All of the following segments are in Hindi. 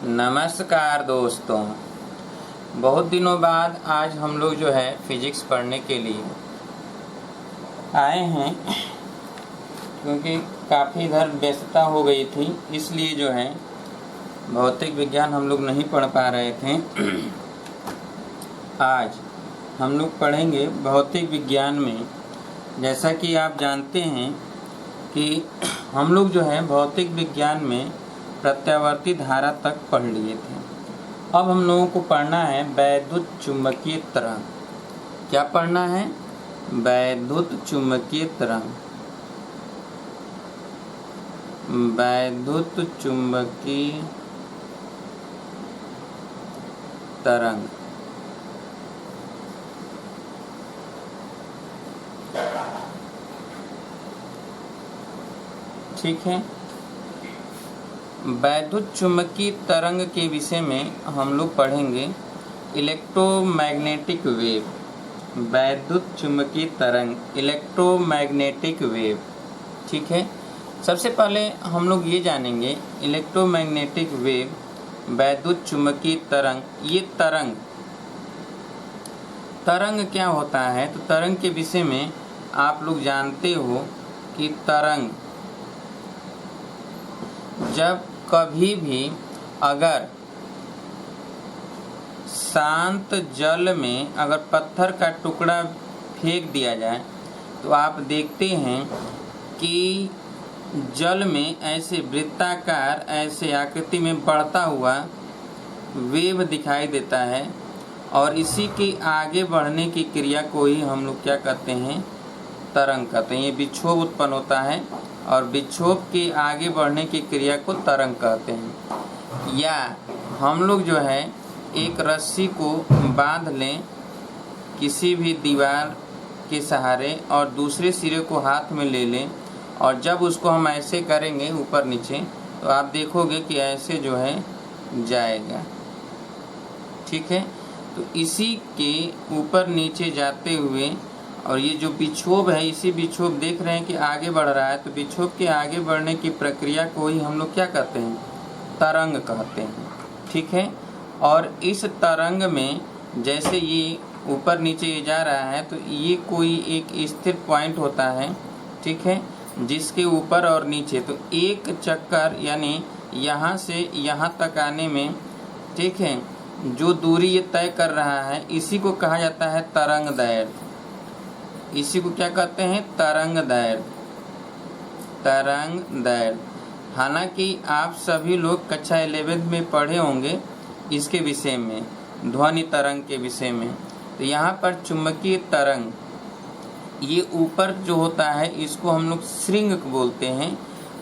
नमस्कार दोस्तों, बहुत दिनों बाद आज हम लोग जो है फिजिक्स पढ़ने के लिए आए हैं, क्योंकि काफ़ी इधर व्यस्तता हो गई थी, इसलिए जो है भौतिक विज्ञान हम लोग नहीं पढ़ पा रहे थे। आज हम लोग पढ़ेंगे भौतिक विज्ञान में। जैसा कि आप जानते हैं कि हम लोग जो है भौतिक विज्ञान में प्रत्यावर्ती धारा तक पढ़ लिए थे। अब हम लोगों को पढ़ना है वैद्युत चुंबकीय तरंग। क्या पढ़ना है? वैद्युत चुंबकीय तरंग। वैद्युत चुंबकीय तरंग। ठीक है। वैद्युत चुंबकीय तरंग के विषय में हम लोग पढ़ेंगे इलेक्ट्रोमैग्नेटिक वेव। वैद्युत चुंबकीय तरंग, इलेक्ट्रोमैग्नेटिक वेव। ठीक है। सबसे पहले हम लोग ये जानेंगे इलेक्ट्रोमैग्नेटिक वेव, वैद्युत चुंबकीय तरंग। ये तरंग क्या होता है? तो तरंग के विषय में आप लोग जानते हो कि तरंग जब कभी भी अगर शांत जल में अगर पत्थर का टुकड़ा फेंक दिया जाए तो आप देखते हैं कि जल में ऐसे वृत्ताकार, ऐसे आकृति में बढ़ता हुआ वेव दिखाई देता है, और इसी के आगे बढ़ने की क्रिया को ही हम लोग क्या कहते हैं? तरंग कहते हैं। ये विक्षोभ उत्पन्न होता है और विक्षोभ के आगे बढ़ने की क्रिया को तरंग कहते हैं। या हम लोग जो है एक रस्सी को बांध लें किसी भी दीवार के सहारे और दूसरे सिरे को हाथ में ले लें, और जब उसको हम ऐसे करेंगे ऊपर नीचे तो आप देखोगे कि ऐसे जो है जाएगा। ठीक है। तो इसी के ऊपर नीचे जाते हुए, और ये जो विक्षोभ है, इसी विक्षोभ देख रहे हैं कि आगे बढ़ रहा है, तो विक्षोभ के आगे बढ़ने की प्रक्रिया को ही हम लोग क्या कहते हैं? तरंग कहते हैं। ठीक है। और इस तरंग में जैसे ये ऊपर नीचे जा रहा है तो ये कोई एक स्थिर पॉइंट होता है। ठीक है। जिसके ऊपर और नीचे तो एक चक्कर यानी यहाँ से यहाँ तक आने में, ठीक है, जो दूरी ये तय कर रहा है इसी को कहा जाता है तरंग दैर्घ्य। इसी को क्या कहते हैं? तरंग दैर्घ्य। तरंग दैर्घ्य। हालांकि आप सभी लोग कक्षा 11 में पढ़े होंगे इसके विषय में, ध्वनि तरंग के विषय में। तो यहाँ पर चुंबकीय तरंग, ये ऊपर जो होता है इसको हम लोग श्रृंग बोलते हैं,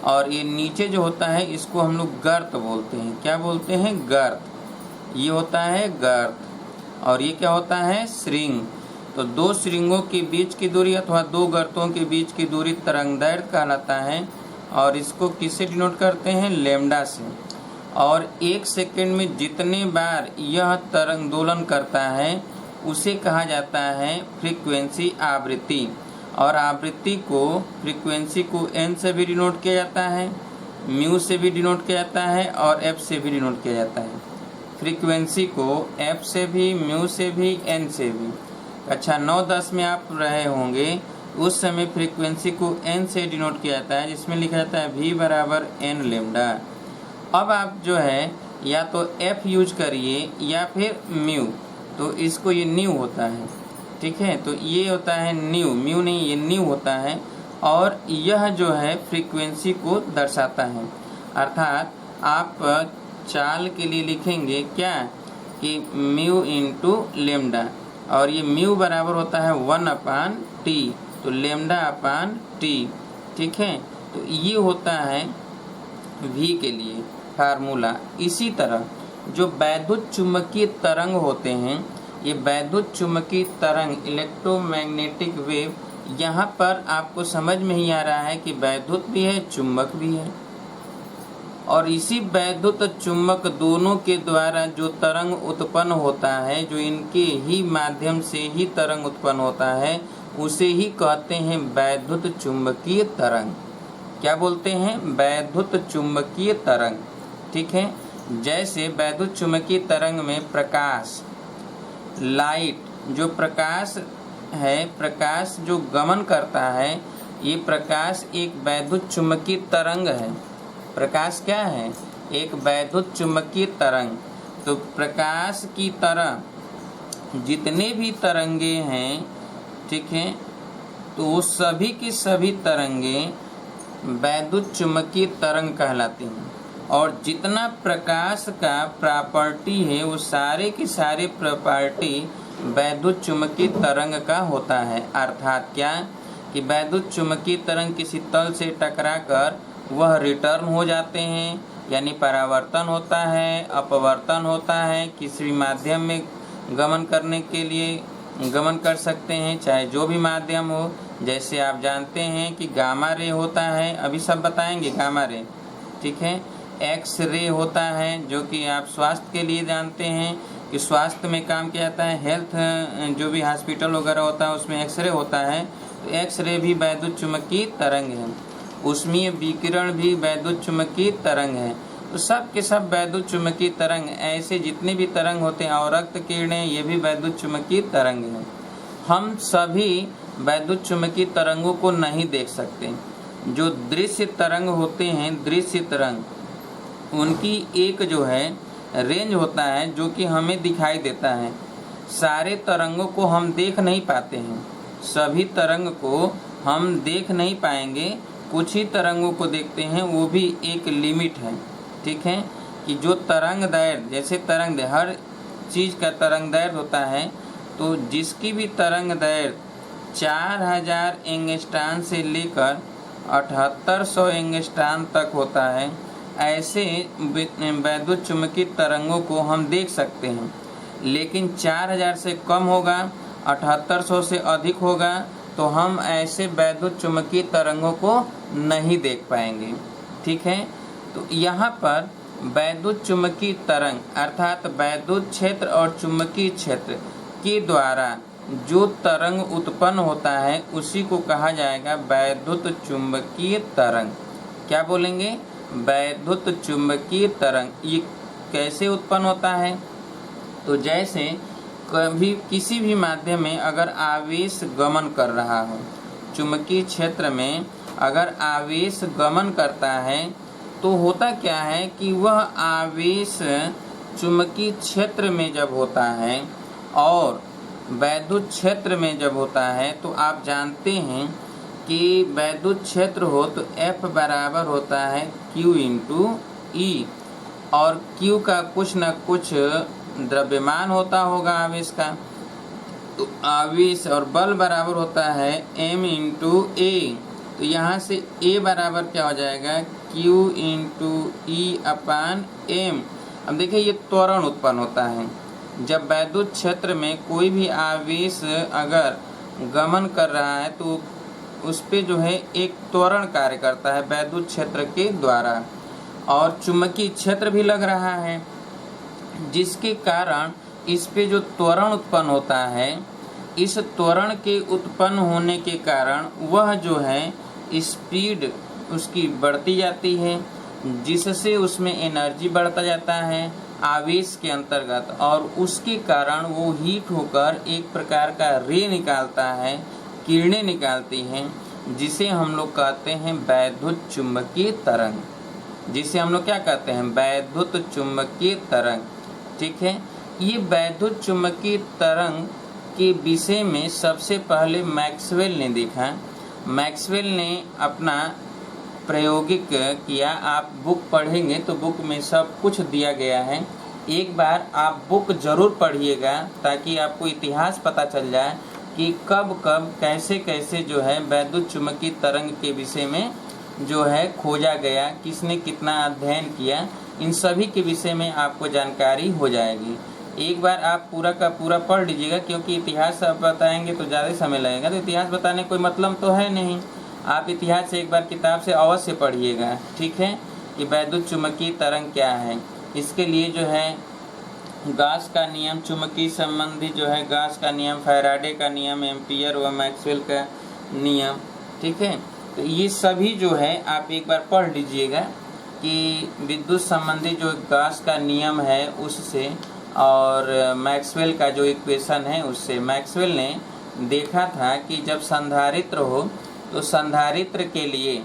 और ये नीचे जो होता है इसको हम लोग गर्त बोलते हैं। क्या बोलते हैं? गर्त। ये होता है गर्त, और ये क्या होता है? श्रृंग। तो दो श्रृंगों के बीच की दूरी अथवा दो गर्तों के बीच की दूरी तरंगदैर्घ्य कहलाता है, और इसको किससे डिनोट करते हैं? लैम्डा से। और एक सेकंड में जितने बार यह तरंग दोलन करता है उसे कहा जाता है फ्रीक्वेंसी, आवृत्ति। और आवृत्ति को, फ्रीक्वेंसी को n से भी डिनोट किया जाता है, म्यू से भी डिनोट किया जाता है, और f से भी डिनोट किया जाता है। फ्रीक्वेंसी को f से भी, म्यू से भी, n से भी। अच्छा, 9-10 में आप रहे होंगे, उस समय फ्रीक्वेंसी को n से डिनोट किया जाता है, जिसमें लिखा जाता है v बराबर n लैम्डा। अब आप जो है या तो f यूज करिए या फिर म्यू, तो इसको ये न्यू होता है। ठीक है। तो ये होता है न्यू, म्यू नहीं, ये न्यू होता है, और यह जो है फ्रीक्वेंसी को दर्शाता है। अर्थात आप चाल के लिए लिखेंगे क्या कि म्यू इंटू लेमडा, और ये म्यू बराबर होता है 1/t, तो λ/t। ठीक है। तो ये होता है v के लिए फार्मूला। इसी तरह जो वैद्युत चुंबकीय तरंग होते हैं, ये वैद्युत चुंबकीय तरंग, इलेक्ट्रोमैग्नेटिक वेव, यहाँ पर आपको समझ में ही आ रहा है कि वैद्युत भी है, चुंबक भी है, और इसी वैद्युत चुंबक दोनों के द्वारा जो तरंग उत्पन्न होता है, जो इनके ही माध्यम से ही तरंग उत्पन्न होता है, उसे ही कहते हैं वैद्युत चुंबकीय तरंग। क्या बोलते हैं? वैद्युत चुंबकीय तरंग। ठीक है। जैसे वैद्युत चुम्बकीय तरंग में प्रकाश, लाइट, जो प्रकाश है, प्रकाश जो गमन करता है, ये प्रकाश एक वैद्युत चुम्बकीय तरंग है। प्रकाश क्या है? एक वैद्युत चुम्बकीय तरंग। तो प्रकाश की तरह जितने भी तरंगे हैं, ठीक है, तो वो सभी की सभी तरंगे वैद्युत चुम्बकीय तरंग कहलाती हैं। और जितना प्रकाश का प्रॉपर्टी है वो सारे की सारे प्रॉपर्टी वैद्युत चुम्बकीय तरंग का होता है। अर्थात क्या कि वैद्युत चुम्बकीय तरंग किसी तल से टकराकर वह रिटर्न हो जाते हैं, यानी परावर्तन होता है, अपवर्तन होता है, किसी भी माध्यम में गमन करने के लिए गमन कर सकते हैं, चाहे जो भी माध्यम हो। जैसे आप जानते हैं कि गामा रे होता है, अभी सब बताएंगे गामा रे, ठीक है। एक्स रे होता है, जो कि आप स्वास्थ्य के लिए जानते हैं कि स्वास्थ्य में काम किया जाता है। हेल्थ जो भी हॉस्पिटल वगैरह होता है उसमें एक्सरे होता है, तो एक्सरे भी वैद्युत चुम्बकीय तरंग है। ऊष्मीय विकिरण भी वैद्युत चुम्बकीय तरंग है। तो सब के सब वैद्युत चुम्बकीय तरंग, ऐसे जितने भी तरंग होते हैं, और रक्त किरणें, ये भी वैद्युत चुम्बकीय तरंग है। हम सभी वैद्युत चुम्बकीय तरंगों को नहीं देख सकते। जो दृश्य तरंग होते हैं, दृश्य तरंग, उनकी एक जो है रेंज होता है जो कि हमें दिखाई देता है। सारे तरंगों को हम देख नहीं पाते हैं, सभी तरंग को हम देख नहीं पाएंगे, कुछ ही तरंगों को देखते हैं, वो भी एक लिमिट है, ठीक है। कि जो तरंग दैर्घ्य, जैसे तरंग दैर्घ्य, हर चीज़ का तरंग दैर्घ्य होता है, तो जिसकी भी तरंग दैर्घ्य 4000 एंगस्ट्रॉम से लेकर 7800 एंगस्ट्रॉम तक होता है, ऐसे वैद्युत चुम्बकीय तरंगों को हम देख सकते हैं। लेकिन 4000 से कम होगा, 7800 से अधिक होगा, तो हम ऐसे वैद्युत चुम्बकीय तरंगों को नहीं देख पाएंगे, ठीक है। तो यहाँ पर वैद्युत चुम्बकीय तरंग अर्थात वैद्युत क्षेत्र और चुम्बकीय क्षेत्र के द्वारा जो तरंग उत्पन्न होता है उसी को कहा जाएगा वैद्युत चुम्बकीय तरंग। क्या बोलेंगे? वैद्युत चुम्बकीय तरंग। ये कैसे उत्पन्न होता है? तो जैसे कभी किसी भी माध्यम में अगर आवेश गमन कर रहा हो, चुम्बकीय क्षेत्र में अगर आवेश गमन करता है, तो होता क्या है कि वह आवेश चुम्बकीय क्षेत्र में जब होता है और वैद्युत क्षेत्र में जब होता है, तो आप जानते हैं कि वैद्युत क्षेत्र हो तो F बराबर होता है Q इंटू E, और Q का कुछ न कुछ द्रव्यमान होता होगा आवेश का, तो आवेश और बल बराबर होता है M इंटू A। तो यहाँ से A बराबर क्या हो जाएगा? Q इंटू E अपान M। अब देखिए ये त्वरण उत्पन्न होता है। जब वैद्युत क्षेत्र में कोई भी आवेश अगर गमन कर रहा है तो उस पे जो है एक त्वरण कार्य करता है वैद्युत क्षेत्र के द्वारा, और चुम्बकीय क्षेत्र भी लग रहा है, जिसके कारण इस पे जो त्वरण उत्पन्न होता है, इस त्वरण के उत्पन्न होने के कारण वह जो है स्पीड उसकी बढ़ती जाती है, जिससे उसमें एनर्जी बढ़ता जाता है आवेश के अंतर्गत, और उसके कारण वो हीट होकर एक प्रकार का रे निकालता है, किरणें निकालती हैं, जिसे हम लोग कहते हैं वैद्युत चुम्बकीय तरंग। जिसे हम लोग क्या कहते हैं? वैद्युत चुम्बकीय तरंग, ठीक है। ये वैद्युत चुम्बकीय तरंग के विषय में सबसे पहले मैक्सवेल ने देखा। मैक्सवेल ने अपना प्रायोगिक किया। आप बुक पढ़ेंगे तो बुक में सब कुछ दिया गया है, एक बार आप बुक जरूर पढ़िएगा ताकि आपको इतिहास पता चल जाए कि कब कब कैसे कैसे जो है वैद्युत चुम्बकीय तरंग के विषय में जो है खोजा गया, किसने कितना अध्ययन किया, इन सभी के विषय में आपको जानकारी हो जाएगी। एक बार आप पूरा का पूरा पढ़ लीजिएगा, क्योंकि इतिहास आप बताएंगे तो ज़्यादा समय लगेगा, तो इतिहास बताने कोई मतलब तो है नहीं। आप इतिहास से एक बार किताब से अवश्य पढ़िएगा, ठीक है, कि वैद्युत चुम्बकीय तरंग क्या है। इसके लिए जो है गॉस का नियम, चुम्बकीय संबंधी जो है गॉस का नियम, फैराडे का नियम, एम्पियर व मैक्सवेल का नियम, ठीक है। तो ये सभी जो है आप एक बार पढ़ लीजिएगा कि विद्युत संबंधी जो गॉस का नियम है उससे और मैक्सवेल का जो इक्वेशन है उससे। मैक्सवेल ने देखा था कि जब संधारित्र हो तो संधारित्र के लिए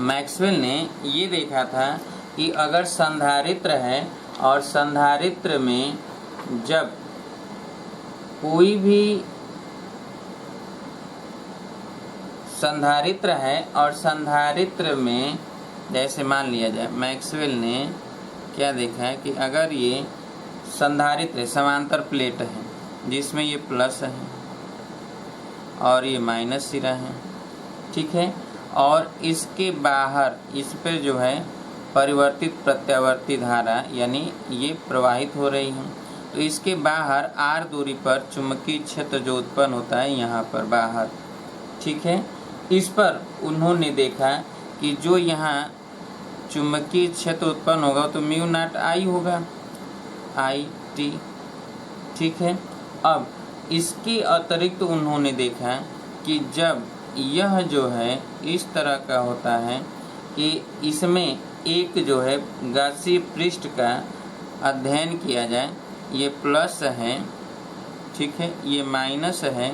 मैक्सवेल ने ये देखा था कि अगर संधारित्र है और संधारित्र में जब कोई भी संधारित्र है और संधारित्र में जैसे मान लिया जाए, मैक्सवेल ने क्या देखा है कि अगर ये संधारित्र है, समांतर प्लेट है जिसमें ये प्लस है और ये माइनस सिरा है, ठीक है, और इसके बाहर इस पर जो है परिवर्तित प्रत्यावर्ती धारा यानी ये प्रवाहित हो रही है, तो इसके बाहर r दूरी पर चुंबकीय क्षेत्र जो उत्पन्न होता है यहाँ पर बाहर, ठीक है, इस पर उन्होंने देखा कि जो यहाँ चुंबकीय क्षेत्र उत्पन्न होगा तो म्यू नॉट आई होगा, आई टी, ठीक है। अब इसके अतिरिक्त उन्होंने देखा कि जब यह जो है इस तरह का होता है कि इसमें एक जो है गॉसीय पृष्ठ का अध्ययन किया जाए, ये प्लस है, ठीक है, ये माइनस है,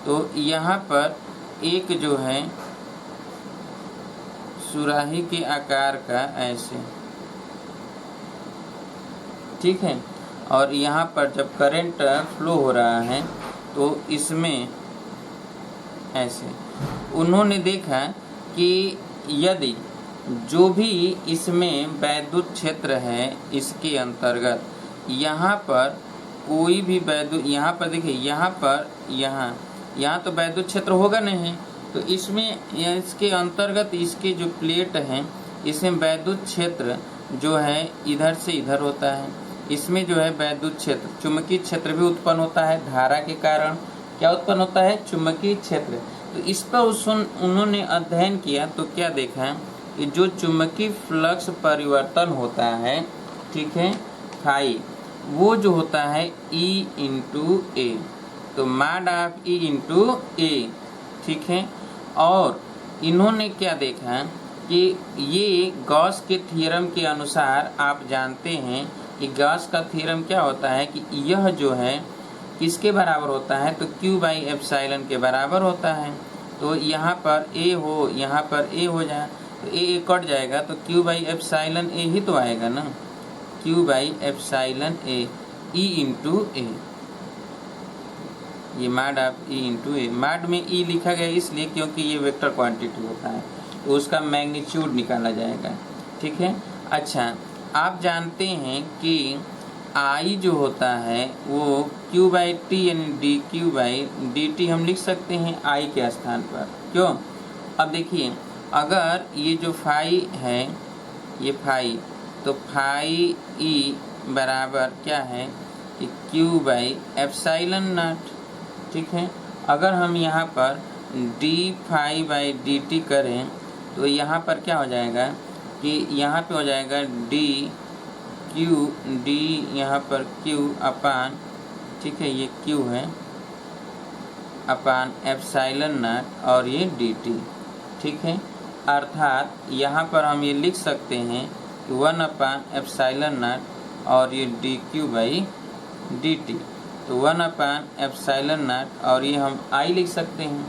तो यहाँ पर एक जो है सुराही के आकार का ऐसे, ठीक है, और यहाँ पर जब करंट फ्लो हो रहा है तो इसमें ऐसे उन्होंने देखा कि यदि जो भी इसमें वैद्युत क्षेत्र है इसके अंतर्गत यहाँ पर कोई भी वैद्युत, यहाँ पर देखिए यहाँ पर यहाँ तो वैद्युत क्षेत्र होगा नहीं, तो इसमें इसके अंतर्गत इसके जो प्लेट हैं इसमें वैद्युत क्षेत्र जो है इधर से इधर होता है, इसमें जो है वैद्युत क्षेत्र चुंबकीय क्षेत्र भी उत्पन्न होता है, धारा के कारण क्या उत्पन्न होता है, चुंबकीय क्षेत्र। तो इस पर उन्होंने अध्ययन किया तो क्या देखा कि जो चुंबकीय फ्लक्स परिवर्तन होता है, ठीक है, फाई, वो जो होता है E इंटू ए, तो मॉड ऑफ E इंटू ए, ठीक है। और इन्होंने क्या देखा कि ये गॉस के थ्योरम के अनुसार आप जानते हैं कि गॉस का थ्योरम क्या होता है कि यह जो है किसके बराबर होता है, तो Q बाई एप्सिलॉन के बराबर होता है। तो यहाँ पर A हो, यहाँ पर A हो जाए तो A कट जाएगा तो Q बाई एप्सिलॉन A ही तो आएगा ना, Q by epsilon A, E into A, ये mod of E into A. Mod में E लिखा गया इसलिए क्योंकि ये वेक्टर क्वांटिटी होता है तो उसका मैग्नीट्यूड निकाला जाएगा, ठीक है। अच्छा, आप जानते हैं कि I जो होता है वो Q बाई टी यानी D Q by d T हम लिख सकते हैं I के स्थान पर, क्यों। अब देखिए अगर ये जो फाई है ये फाई, तो फाई E बराबर क्या है कि Q बाई एप्सिलॉन नॉट, ठीक है। अगर हम यहाँ पर d phi by d t करें तो यहाँ पर क्या हो जाएगा कि यहाँ पे हो जाएगा डी क्यू, डी यहाँ पर Q अपान, ठीक है, ये Q है, अपान एप्सिलॉन नॉट और ये डी टी, ठीक है। अर्थात यहाँ पर हम ये लिख सकते हैं कि 1 अपान एप्सिलॉन नॉट और ये D Q by d T, तो 1 अपान एप्सिलॉन नॉट और ये हम I लिख सकते हैं,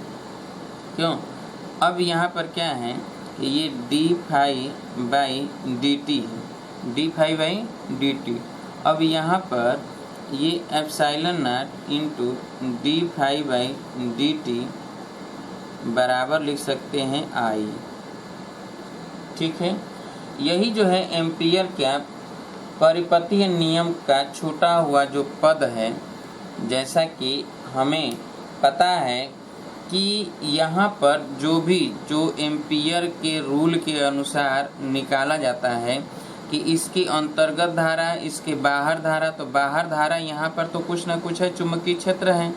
क्यों। अब यहाँ पर क्या है कि ये d phi by d t है, d phi by d t. अब यहाँ पर ये epsilon naught into d phi by d t बराबर लिख सकते हैं I, ठीक है। यही जो है एम्पियर का परिपथीय नियम का छूटा हुआ जो पद है, जैसा कि हमें पता है कि यहाँ पर जो एम्पियर के रूल के अनुसार निकाला जाता है कि इसके अंतर्गत धारा, इसके बाहर धारा, तो बाहर धारा यहाँ पर तो कुछ ना कुछ है, चुंबकीय क्षेत्र है,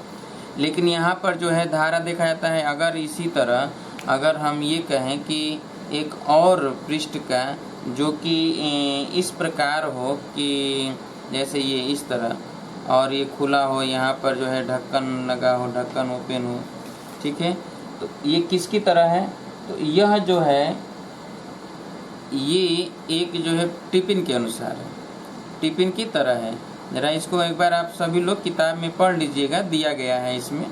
लेकिन यहाँ पर जो है धारा देखा जाता है। अगर इसी तरह अगर हम ये कहें कि एक और पृष्ठ का जो कि इस प्रकार हो कि जैसे ये इस तरह और ये खुला हो, यहाँ पर जो है ढक्कन लगा हो, ढक्कन ओपन हो, ठीक है, तो ये किसकी तरह है, तो यह जो है ये एक जो है टिफिन के अनुसार है, टिफिन की तरह है। जरा इसको एक बार आप सभी लोग किताब में पढ़ लीजिएगा, दिया गया है इसमें,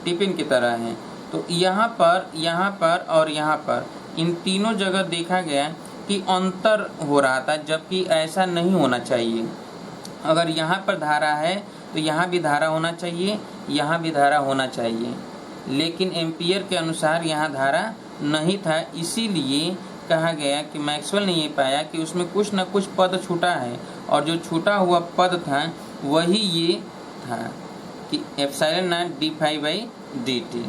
टिफिन की तरह है। तो यहाँ पर और यहाँ पर इन तीनों जगह देखा गया कि अंतर हो रहा था, जबकि ऐसा नहीं होना चाहिए। अगर यहाँ पर धारा है तो यहाँ भी धारा होना चाहिए, यहाँ भी धारा होना चाहिए, लेकिन एम्पियर के अनुसार यहाँ धारा नहीं था। इसीलिए कहा गया कि मैक्सवेल ने ये पाया कि उसमें कुछ न कुछ पद छूटा है, और जो छूटा हुआ पद था वही ये था कि एप्सिलॉन नॉट d∅dt।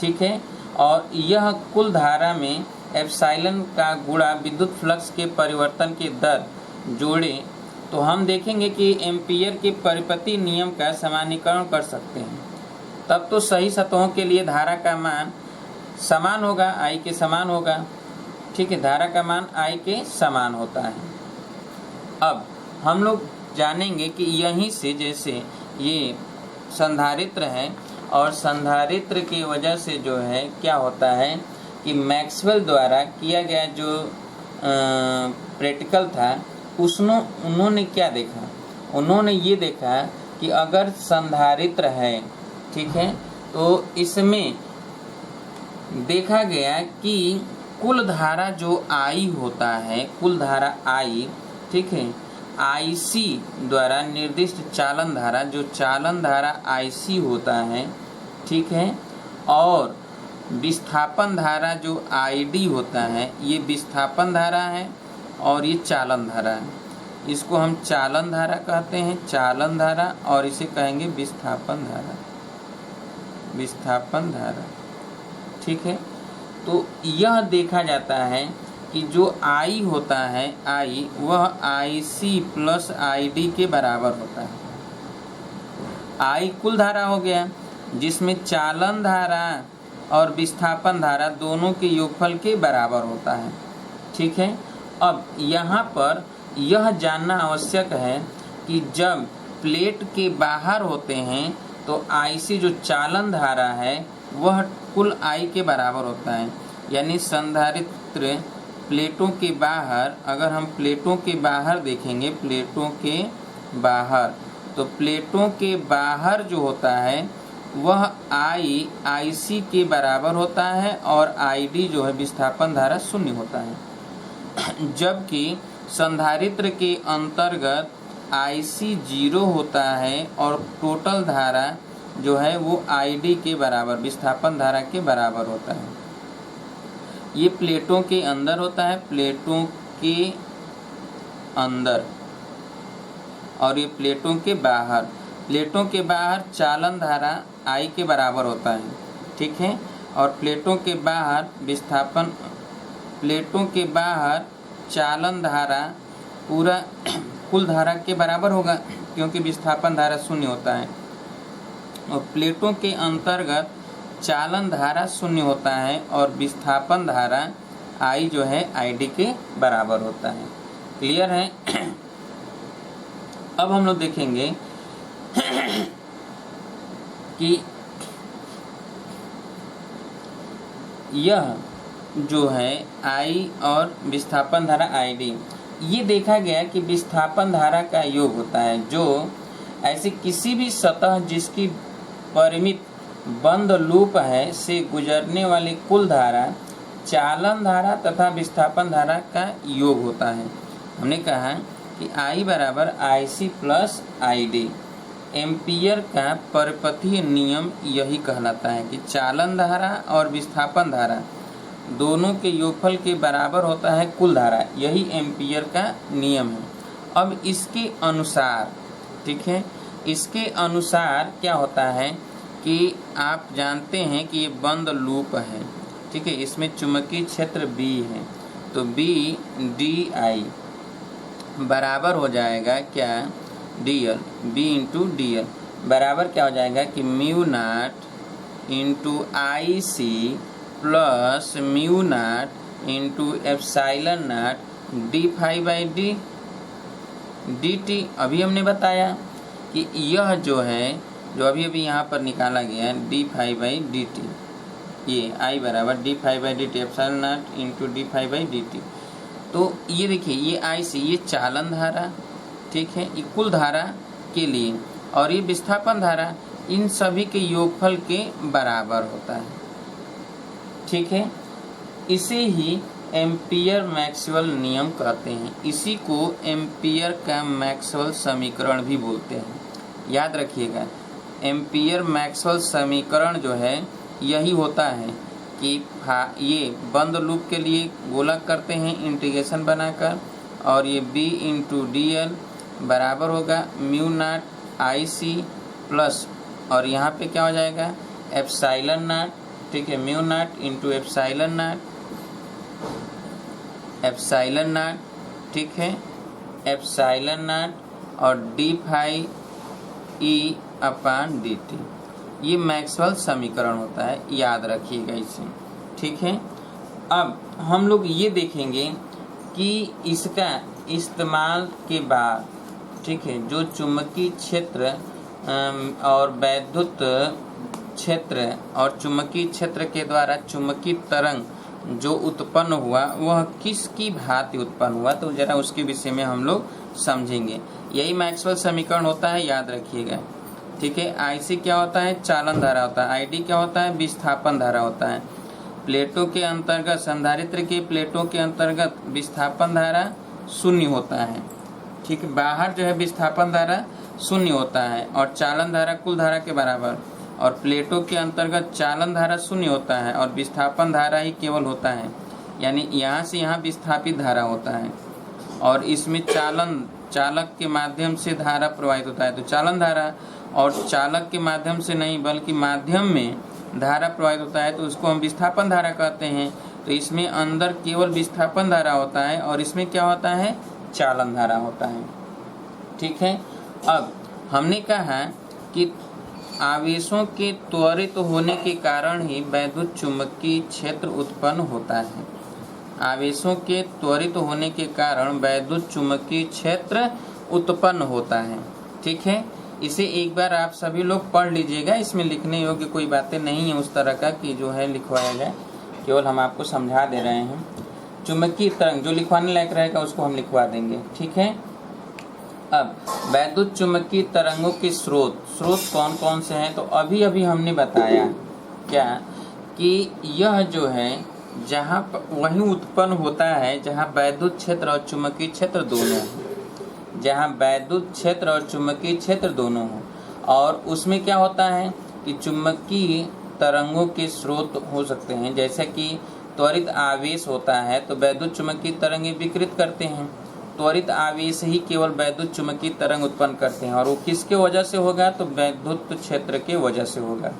ठीक है, और यह कुल धारा में एप्सिलॉन का गुणा विद्युत फ्लक्स के परिवर्तन के दर जोड़े तो हम देखेंगे कि एम्पियर के परिपति नियम का सामान्यीकरण कर सकते हैं। तब तो सही सतहों के लिए धारा का मान समान होगा, I के समान होगा। ठीक है, धारा का मान I के समान होता है। अब हम लोग जानेंगे कि यहीं से जैसे ये संधारित्र है, और संधारित्र की वजह से जो है क्या होता है कि मैक्सवेल द्वारा किया गया जो प्रैक्टिकल था उन्होंने क्या देखा, उन्होंने ये देखा कि अगर संधारित्र है, ठीक है, तो इसमें देखा गया कि कुल धारा जो I होता है, कुल धारा I, ठीक है, IC द्वारा निर्दिष्ट चालन धारा, जो चालन धारा IC होता है, ठीक है, और विस्थापन धारा जो ID होता है, ये विस्थापन धारा है और ये चालन धारा है। इसको हम चालन धारा कहते हैं, चालन धारा, और इसे कहेंगे विस्थापन धारा, विस्थापन धारा। ठीक है, तो यह देखा जाता है कि जो I होता है, I वह IC प्लस ID के बराबर होता है। I कुल धारा हो गया, जिसमें चालन धारा और विस्थापन धारा दोनों के योगफल के बराबर होता है। ठीक है, अब यहाँ पर यह जानना आवश्यक है कि जब प्लेट के बाहर होते हैं तो IC जो चालन धारा है वह कुल I के बराबर होता है। यानी संधारित्र प्लेटों के बाहर, अगर हम प्लेटों के बाहर देखेंगे, प्लेटों के बाहर, तो प्लेटों के बाहर जो होता है वह I IC के बराबर होता है और ID जो है विस्थापन धारा शून्य होता है। जबकि संधारित्र के अंतर्गत IC 0 होता है और टोटल धारा जो है वो ID के बराबर, विस्थापन धारा के बराबर होता है। ये प्लेटों के अंदर होता है, प्लेटों के अंदर, और ये प्लेटों के बाहर। प्लेटों के बाहर चालन धारा I के बराबर होता है, ठीक है, और प्लेटों के बाहर विस्थापन, प्लेटों के बाहर चालन धारा पूरा कुल धारा के बराबर होगा क्योंकि विस्थापन धारा शून्य होता है, और प्लेटों के अंतर्गत चालन धारा शून्य होता है और विस्थापन धारा I जो है ID के बराबर होता है। क्लियर है? अब हम लोग देखेंगे कि यह जो है I और विस्थापन धारा ID, ये देखा गया कि विस्थापन धारा का योग होता है जो ऐसे किसी भी सतह जिसकी परिमित बंद लूप है से गुजरने वाली कुल धारा चालन धारा तथा विस्थापन धारा का योग होता है। हमने कहा कि I बराबर IC प्लस ID। एम्पियर का परिपथीय नियम यही कहलाता है कि चालन धारा और विस्थापन धारा दोनों के योगफल के बराबर होता है कुल धारा, यही एम्पियर का नियम है। अब इसके अनुसार, ठीक है, इसके अनुसार क्या होता है कि आप जानते हैं कि ये बंद लूप है, ठीक है, इसमें चुंबकीय क्षेत्र B है, तो B DI बराबर हो जाएगा क्या, DL, B इंटू DL बराबर क्या हो जाएगा कि mu naught into IC plus mu naught into epsilon not d∅ dt। अभी हमने बताया कि यह जो है, जो अभी यहाँ पर निकाला गया है d∅ dt, ये I बराबर d∅ dt epsilon naught into d∅ dt। तो ये देखिए ये IC ये चालन धारा, ठीक है, ये कुल धारा के लिए, और ये विस्थापन धारा, इन सभी के योगफल के बराबर होता है, ठीक है। इसे ही एम्पियर मैक्सवेल नियम कहते हैं। इसी को एम्पियर का मैक्सवेल समीकरण भी बोलते हैं। याद रखिएगा, एम्पियर मैक्सवेल समीकरण जो है यही होता है कि ये बंद लूप के लिए गोलक करते हैं इंटीग्रेशन बनाकर, और ये B/dl बराबर होगा म्यू नॉट IC प्लस, और यहाँ पे क्या हो जाएगा एप्सिलॉन नॉट, ठीक है, mu naught into epsilon not, ठीक है, एप्सिलॉन नॉट और d∅E/dt। ये मैक्सवेल समीकरण होता है, याद रखिएगा इसे, ठीक है। अब हम लोग ये देखेंगे कि इसका इस्तेमाल के बाद, ठीक है, जो चुंबकीय क्षेत्र और वैद्युत क्षेत्र और चुंबकीय क्षेत्र के द्वारा चुंबकीय तरंग जो उत्पन्न हुआ वह किसकी भांति उत्पन्न हुआ, तो जरा उसके विषय में हम लोग समझेंगे। यही मैक्सवेल समीकरण होता है, याद रखिएगा, ठीक है। IC क्या होता है, चालन धारा होता है। ID क्या होता है, विस्थापन धारा होता है। प्लेटों के अंतर्गत, संधारित्र के प्लेटों के अंतर्गत विस्थापन धारा शून्य होता है, ठीक है। बाहर जो है विस्थापन धारा शून्य होता है और चालन धारा कुल धारा के बराबर, और प्लेटों के अंतर्गत चालन धारा शून्य होता है और विस्थापन धारा ही केवल होता है, यानी यहाँ से यहाँ विस्थापित धारा होता है, और इसमें चालक के माध्यम से धारा प्रवाहित होता है। तो चालन धारा, और चालक के माध्यम से नहीं बल्कि माध्यम में धारा प्रवाहित होता है, तो उसको हम विस्थापन धारा कहते हैं। तो इसमें अंदर केवल विस्थापन धारा होता है और इसमें क्या होता है, चालन धारा होता है, ठीक है। अब हमने कहा कि आवेशों के त्वरित होने के कारण ही वैद्युत चुंबकीय क्षेत्र उत्पन्न होता है। आवेशों के त्वरित होने के कारण वैद्युत चुंबकीय क्षेत्र उत्पन्न होता है, ठीक है। इसे एक बार आप सभी लोग पढ़ लीजिएगा, इसमें लिखने योग्य कोई बातें नहीं है उस तरह का कि जो है लिखवाया जाए, केवल हम आपको समझा दे रहे हैं। चुंबकीय तरंग जो लिखवाने लायक रहेगा उसको हम लिखवा देंगे, ठीक है। अब वैद्युत चुंबकीय तरंगों के स्रोत कौन कौन से हैं, तो अभी हमने बताया क्या कि यह जो है जहाँ वहीं उत्पन्न होता है जहाँ वैद्युत क्षेत्र और चुंबकीय क्षेत्र दोनों हैं, जहाँ वैद्युत क्षेत्र और चुंबकीय क्षेत्र दोनों हों, और उसमें क्या होता है कि चुंबकीय तरंगों के स्रोत हो सकते हैं, जैसे कि त्वरित आवेश होता है तो वैद्युत चुंबकीय तरंगें विकृत करते हैं। त्वरित आवेश ही केवल वैद्युत चुंबकीय तरंग उत्पन्न करते हैं, और वो किसके वजह से होगा, तो वैद्युत क्षेत्र के वजह से होगा,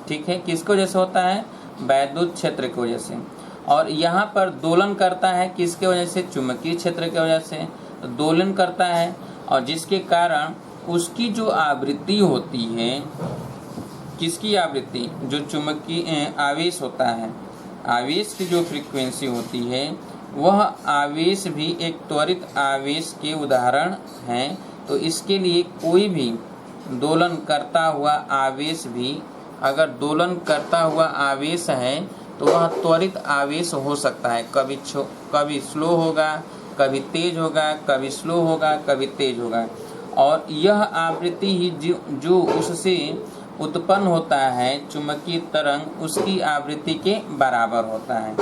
ठीक है। किसके वजह से होता है, वैद्युत क्षेत्र की वजह से। और यहाँ पर दोलन करता है किसके वजह से, चुंबकीय क्षेत्र की वजह से दोलन करता है, और जिसके कारण उसकी जो आवृत्ति होती है, किसकी आवृत्ति, जो चुंबकीय आवेश होता है, आवेश की जो फ्रीक्वेंसी होती है वह आवेश भी एक त्वरित आवेश के उदाहरण हैं। तो इसके लिए कोई भी दोलन करता हुआ आवेश भी, अगर दोलन करता हुआ आवेश है तो वह त्वरित आवेश हो सकता है, कभी स्लो होगा, कभी तेज होगा, कभी स्लो होगा, कभी तेज होगा, और यह आवृत्ति ही जो उससे उत्पन्न होता है चुंबकीय तरंग, उसकी आवृत्ति के बराबर होता है।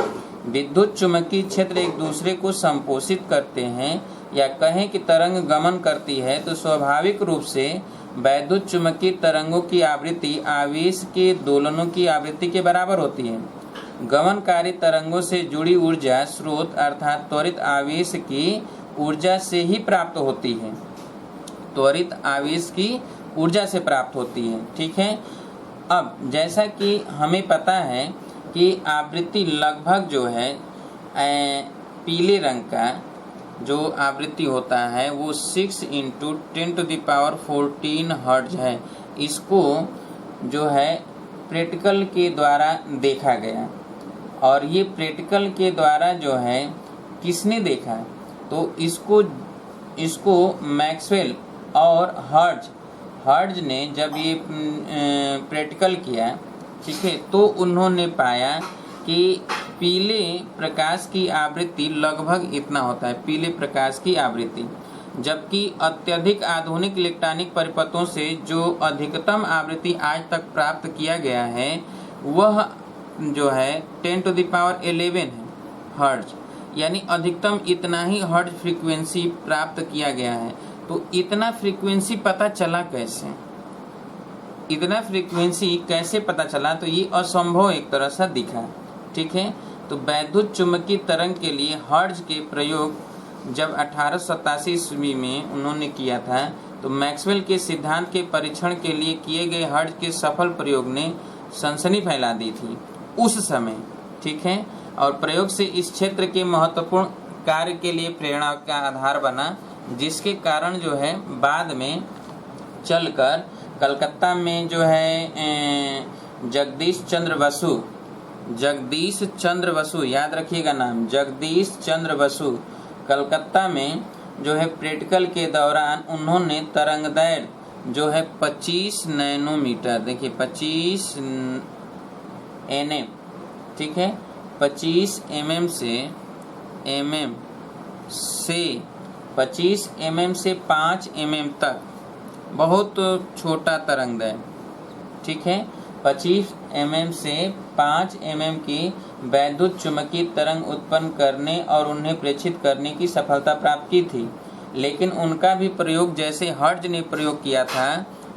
विद्युत चुंबकीय क्षेत्र एक दूसरे को संपोषित करते हैं, या कहें कि तरंग गमन करती है, तो स्वाभाविक रूप से वैद्युत चुंबकीय तरंगों की आवृत्ति आवेश के दोलनों की आवृत्ति के बराबर होती है। गमनकारी तरंगों से जुड़ी ऊर्जा स्रोत अर्थात त्वरित आवेश की ऊर्जा से ही प्राप्त होती है, त्वरित आवेश की ऊर्जा से प्राप्त होती है, ठीक है। अब जैसा कि हमें पता है कि आवृत्ति लगभग जो है पीले रंग का जो आवृत्ति होता है वो 6 × 10⁻14 हर्ट्ज है। इसको जो है प्रैक्टिकल के द्वारा देखा गया, और ये प्रैक्टिकल के द्वारा जो है किसने देखा, तो इसको मैक्सवेल और हर्ट्ज ने जब ये प्रैक्टिकल किया, ठीक है, तो उन्होंने पाया कि पीले प्रकाश की आवृत्ति लगभग इतना होता है, पीले प्रकाश की आवृत्ति। जबकि अत्यधिक आधुनिक इलेक्ट्रॉनिक परिपथों से जो अधिकतम आवृत्ति आज तक प्राप्त किया गया है वह जो है 10⁻11 है हर्ट्ज, यानी अधिकतम इतना ही हर्ट्ज फ्रीक्वेंसी प्राप्त किया गया है। तो इतना फ्रीक्वेंसी पता चला कैसे, इतना फ्रीक्वेंसी कैसे पता चला? तो ये असंभव एक तरह से दिखा, ठीक है। तो वैद्युत चुम्बकीय तरंग के लिए हर्ट्ज के प्रयोग जब 1887 ईस्वी में उन्होंने किया था, तो मैक्सवेल के सिद्धांत के परीक्षण के लिए किए गए हर्ट्ज के सफल प्रयोग ने सनसनी फैला दी थी उस समय, ठीक है। और प्रयोग से इस क्षेत्र के महत्वपूर्ण कार्य के लिए प्रेरणा का आधार बना, जिसके कारण जो है बाद में चलकर कलकत्ता में जो है जगदीश चंद्र बसु, याद रखिएगा नाम, जगदीश चंद्र बसु, कलकत्ता में जो है प्रैक्टिकल के दौरान उन्होंने तरंगदैर्घ्य जो है 25 नैनोमीटर, देखिए 25 nm, ठीक है, 25 mm से 5 mm तक, बहुत छोटा तरंगदैर्घ्य, ठीक है, 25 mm से 5 mm की वैद्युत चुम्बकीय तरंग उत्पन्न करने और उन्हें प्रेषित करने की सफलता प्राप्त की थी। लेकिन उनका भी प्रयोग जैसे हर्ट्ज ने प्रयोग किया था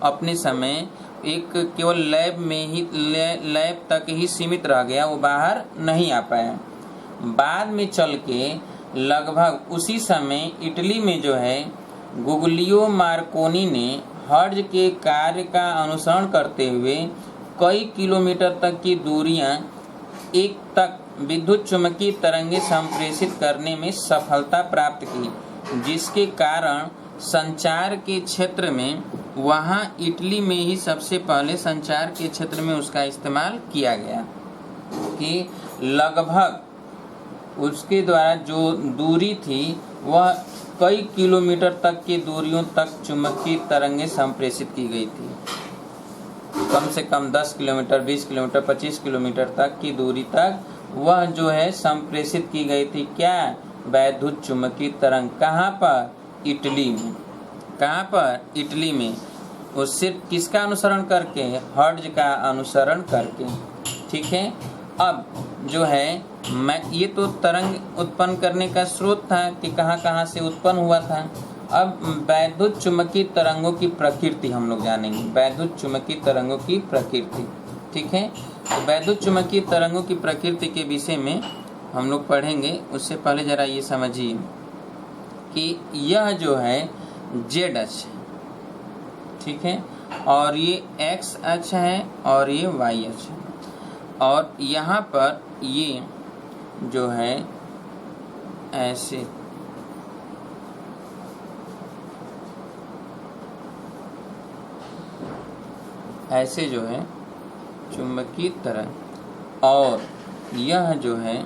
अपने समय, एक केवल लैब तक ही सीमित रह गया, वो बाहर नहीं आ पाया। बाद में चल के लगभग उसी समय इटली में जो है गुग्लियो मार्कोनी ने हर्ट्ज के कार्य का अनुसरण करते हुए कई किलोमीटर तक की दूरियां एक तक विद्युत चुम्बकीय तरंगें संप्रेषित करने में सफलता प्राप्त की, जिसके कारण संचार के क्षेत्र में, वहां इटली में ही सबसे पहले संचार के क्षेत्र में उसका इस्तेमाल किया गया कि लगभग उसके द्वारा जो दूरी थी वह कई किलोमीटर तक की दूरियों तक चुम्बकीय तरंगें संप्रेषित की गई थी। कम से कम 10 किलोमीटर, 20 किलोमीटर, 25 किलोमीटर तक की दूरी तक वह जो है संप्रेषित की गई थी। क्या? वैद्युत चुम्बकीय तरंग। कहाँ पर? इटली में। कहाँ पर? इटली में। वो सिर्फ किसका अनुसरण करके? हर्ट्ज का अनुसरण करके, ठीक है। अब जो है ये तो तरंग उत्पन्न करने का स्रोत था कि कहाँ कहाँ से उत्पन्न हुआ था। अब वैद्युत चुम्बकीय तरंगों की प्रकृति हम लोग जानेंगे, वैद्युत चुम्बकीय तरंगों की प्रकृति, ठीक है। तो वैद्युत चुम्बकीय तरंगों की प्रकृति के विषय में हम लोग पढ़ेंगे। उससे पहले जरा ये समझिए कि यह जो है जेड अक्ष, ठीक है, और ये एक्स अक्ष है और ये वाई अक्ष है, और यहाँ पर ये जो है ऐसे जो है चुंबकीय तरंग, और यह जो है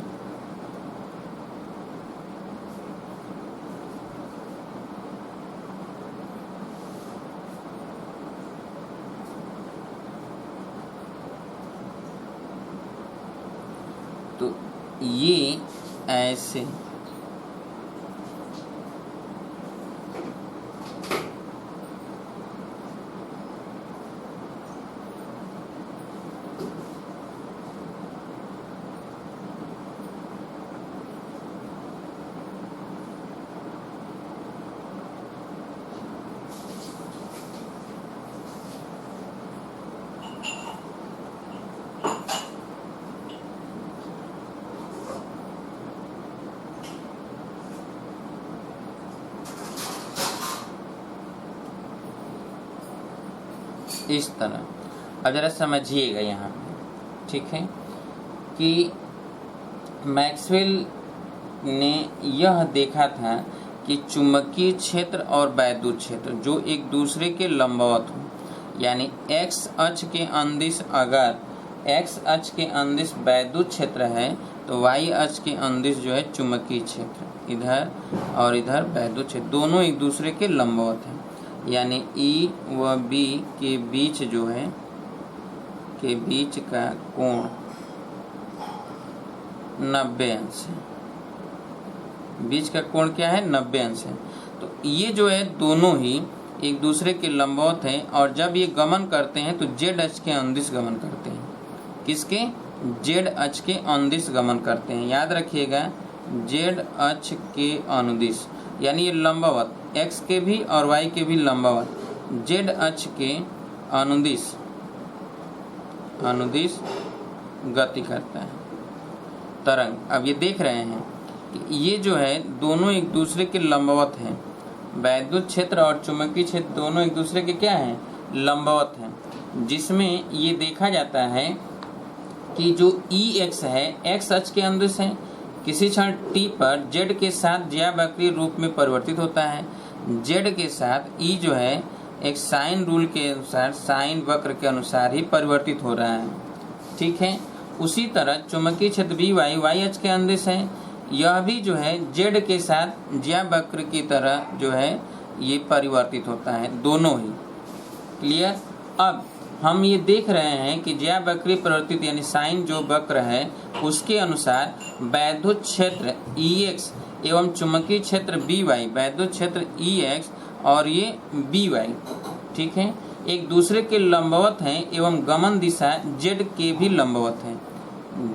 तो ये ऐसे इस तरह। अब जरा समझिएगा यहाँ, ठीक है, कि मैक्सवेल ने यह देखा था कि चुंबकीय क्षेत्र और वैद्युत क्षेत्र जो एक दूसरे के लंबवत हो, यानी एक्स अक्ष के अंदिश, अगर एक्स अक्ष के अंदिश वैद्युत क्षेत्र है तो वाई अक्ष के अंदिश जो है चुंबकीय क्षेत्र, इधर और इधर वैद्युत क्षेत्र, दोनों एक दूसरे के लंबवत हैं। यानी ई व बी के बीच जो है के बीच का कोण 90 अंश है। बीच का कोण क्या है? 90 अंश है। तो ये जो है दोनों ही एक दूसरे के लंबवत हैं और जब ये गमन करते हैं तो जेड अक्ष के अनुदिश गमन करते हैं। किसके? जेड अक्ष के अनुदिश गमन करते हैं। याद रखिएगा, जेड अक्ष के अनुदिश, यानी ये लंबवत, एक्स के भी और वाई के भी लंबवत, जेड अक्ष के अनुदिश गति करता है तरंग। अब ये देख रहे हैं कि ये जो है दोनों एक दूसरे के लंबवत हैं। वैद्युत क्षेत्र और चुंबकीय क्षेत्र दोनों एक दूसरे के क्या हैं? लंबवत हैं। जिसमें ये देखा जाता है कि जो EX है एक्स अक्ष के अनुदिश है, किसी क्षण t पर z के साथ ज्यावक्रीय रूप में परिवर्तित होता है। z के साथ E जो है एक साइन रूल के अनुसार, साइन वक्र के अनुसार ही परिवर्तित हो रहा है। ठीक है। उसी तरह चुंबकीय क्षेत्र BY y अक्ष के अनुदिश है, यह भी जो है z के साथ ज्यावक्र की तरह जो है ये परिवर्तित होता है, दोनों ही। क्लियर? अब हम ये देख रहे हैं कि ज्यावक्रीय परिवर्तित यानी साइन जो वक्र है उसके अनुसार वैद्युत क्षेत्र EX एवं चुंबकीय क्षेत्र BY, वैद्युत क्षेत्र EX और ये BY, ठीक है, एक दूसरे के लंबवत हैं एवं गमन दिशा Z के भी लंबवत हैं।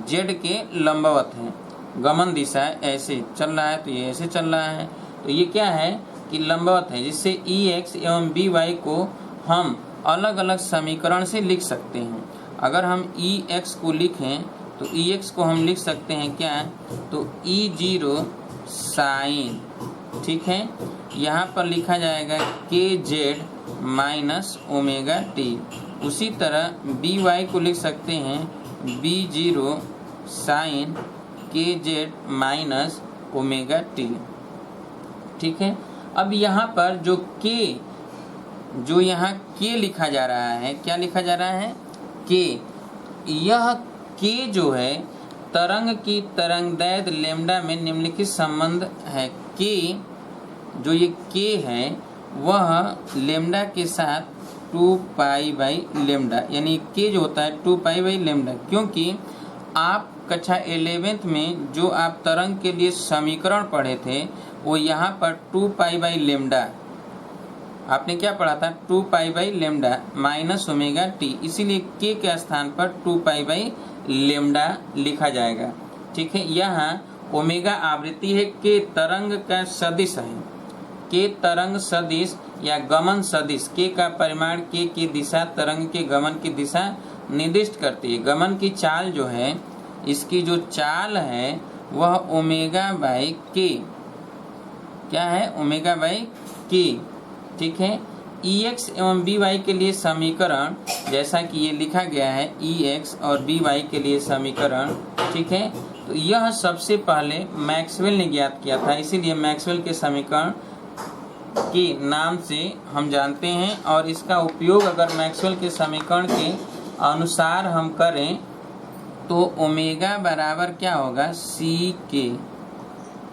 Z के लंबवत हैं, गमन दिशा ऐसे चल रहा है तो ये ऐसे चल रहा है, तो ये क्या है कि लंबवत है, जिससे EX एवं BY को हम अलग अलग समीकरण से लिख सकते हैं। अगर हम EX को लिखें तो EX को हम लिख सकते हैं क्या? तो E0 साइन, ठीक है, यहाँ पर लिखा जाएगा KZ माइनस ओमेगा T। उसी तरह BY को लिख सकते हैं B0 sine KZ minus omega T। ठीक है। अब यहाँ पर जो यहाँ K लिखा जा रहा है, क्या लिखा जा रहा है? K। यह K जो है तरंग की तरंगदैर्घ्य लैम्डा में निम्नलिखित संबंध है। K जो ये K है वह लैम्डा के साथ 2 पाई बाई लैम्डा, यानी K जो होता है 2 पाई बाई लैम्डा, क्योंकि आप कक्षा 11th में जो आप तरंग के लिए समीकरण पढ़े थे वो यहाँ पर 2 पाई बाई लैम्डा, आपने क्या पढ़ा था? 2 pi by lambda minus omega T, इसीलिए K के स्थान पर 2 पाई बाई लैम्डा लिखा जाएगा। ठीक है। यहाँ ओमेगा आवृत्ति है, K तरंग का सदिश है, K तरंग सदिश या गमन सदिश, K का परिमाण K की दिशा तरंग के गमन की दिशा निर्दिष्ट करती है। गमन की चाल जो है, इसकी जो चाल है वह ओमेगा बाई K, क्या है? Omega by K। ठीक है। EX एवं BY के लिए समीकरण जैसा कि ये लिखा गया है, EX और BY के लिए समीकरण, ठीक है, तो यह सबसे पहले मैक्सवेल ने ज्ञात किया था, इसीलिए मैक्सवेल के समीकरण के नाम से हम जानते हैं। और इसका उपयोग अगर मैक्सवेल के समीकरण के अनुसार हम करें तो ओमेगा बराबर क्या होगा? CK।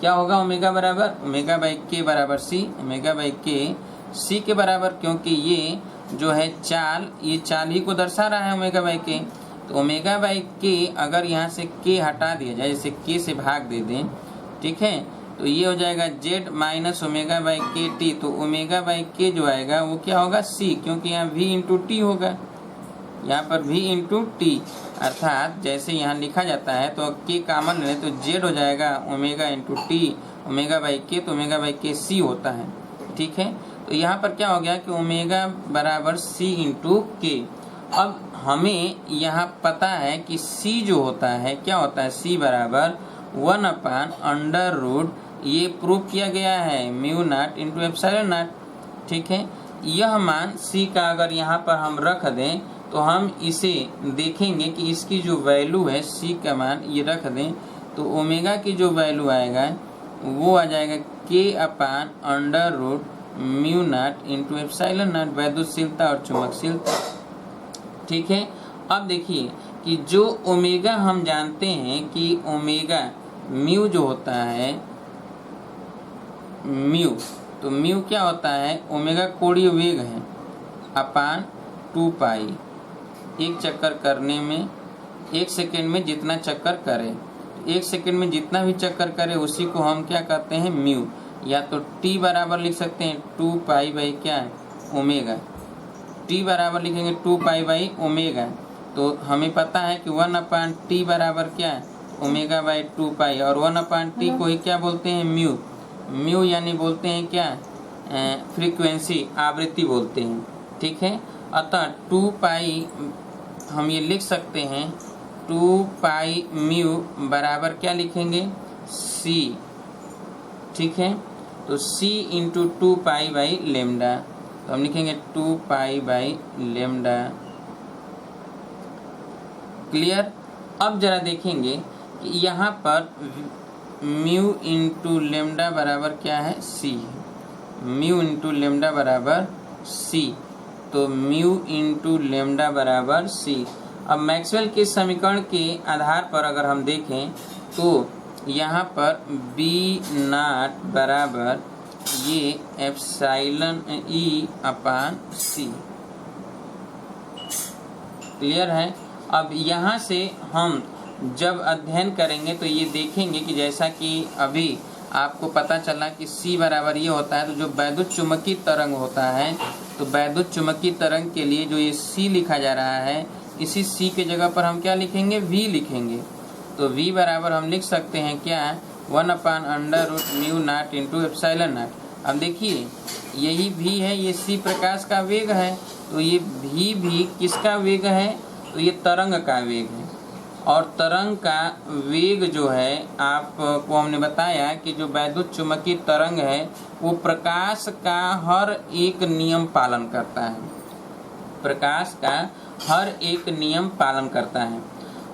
क्या होगा ओमेगा बराबर? ओमेगा बाई K बराबर C, omega by K C के बराबर, क्योंकि ये जो है चाल, ये चाल ही को दर्शा रहा है ओमेगा बाई K। तो ओमेगा बाई K अगर यहाँ से K हटा दिया जाए, जैसे K से भाग दे दें, ठीक है, तो ये हो जाएगा Z minus omega by KT। तो ओमेगा बाई K जो आएगा वो क्या होगा? C, क्योंकि यहाँ V इंटू T होगा, यहाँ पर V इंटू T, अर्थात जैसे यहाँ लिखा जाता है तो K कॉमन ले तो Z हो जाएगा omega into T, omega by K, तो ओमेगा बाई K C होता है। ठीक है। तो यहाँ पर क्या हो गया कि ओमेगा बराबर C इंटू K। अब हमें यहाँ पता है कि C जो होता है क्या होता है? C बराबर 1/√, ये प्रूव किया गया है, mu naught into epsilon not. ठीक है। यह मान C का अगर यहाँ पर हम रख दें तो हम इसे देखेंगे कि इसकी जो वैल्यू है C का मान ये रख दें तो ओमेगा की जो वैल्यू आएगा वो आ जाएगा K/√, mu naught into epsilon naught, वैद्युतशीलता और चुंबकशीलता। ठीक है। अब देखिए कि जो ओमेगा हम जानते हैं कि ओमेगा म्यू जो होता है म्यू, तो म्यू क्या होता है? ओमेगा कोणीय वेग है अपान 2 पाई, एक चक्कर करने में 1 सेकेंड में जितना चक्कर करे, 1 सेकंड में जितना भी चक्कर करे उसी को हम क्या कहते हैं, म्यू। या तो टी बराबर लिख सकते हैं 2 पाई बाई क्या है, ओमेगा। टी बराबर लिखेंगे 2 पाई बाई ओमेगा, तो हमें पता है कि 1/t बराबर क्या है, ओमेगा बाई 2 पाई। और 1/t को ही क्या बोलते हैं, म्यू। म्यू यानी बोलते हैं क्या, फ्रीक्वेंसी, आवृत्ति बोलते हैं। ठीक है, अतः 2 पाई हम ये लिख सकते हैं 2 पाई म्यू बराबर क्या लिखेंगे, सी। ठीक है, तो c into 2 pi by lambda, तो हम लिखेंगे 2 पाई बाई लेमडा। क्लियर। अब जरा देखेंगे कि यहाँ पर म्यू इंटू लेमडा बराबर क्या है, c। म्यू इंटू लेमडा बराबर c, तो म्यू इंटू लेमडा बराबर c। अब मैक्सवेल के समीकरण के आधार पर अगर हम देखें तो यहाँ पर बी नॉट बराबर ये एप्सिलॉन ई अपान सी। क्लियर है। अब यहाँ से हम जब अध्ययन करेंगे तो ये देखेंगे कि जैसा कि अभी आपको पता चला कि C बराबर ये होता है, तो जो वैद्युत चुम्बकीय तरंग होता है, तो वैद्युत चुम्बकीय तरंग के लिए जो ये C लिखा जा रहा है, इसी C के जगह पर हम क्या लिखेंगे, V लिखेंगे। तो V बराबर हम लिख सकते हैं क्या, 1/√μ0 इंटू एप्सिलॉन नॉट। अब देखिए यही V है, ये C प्रकाश का वेग है, तो ये V भी किसका वेग है, तो ये तरंग का वेग है। और तरंग का वेग जो है आपको हमने बताया कि जो वैद्युत चुम्बकीय तरंग है वो प्रकाश का हर एक नियम पालन करता है। प्रकाश का हर एक नियम पालन करता है।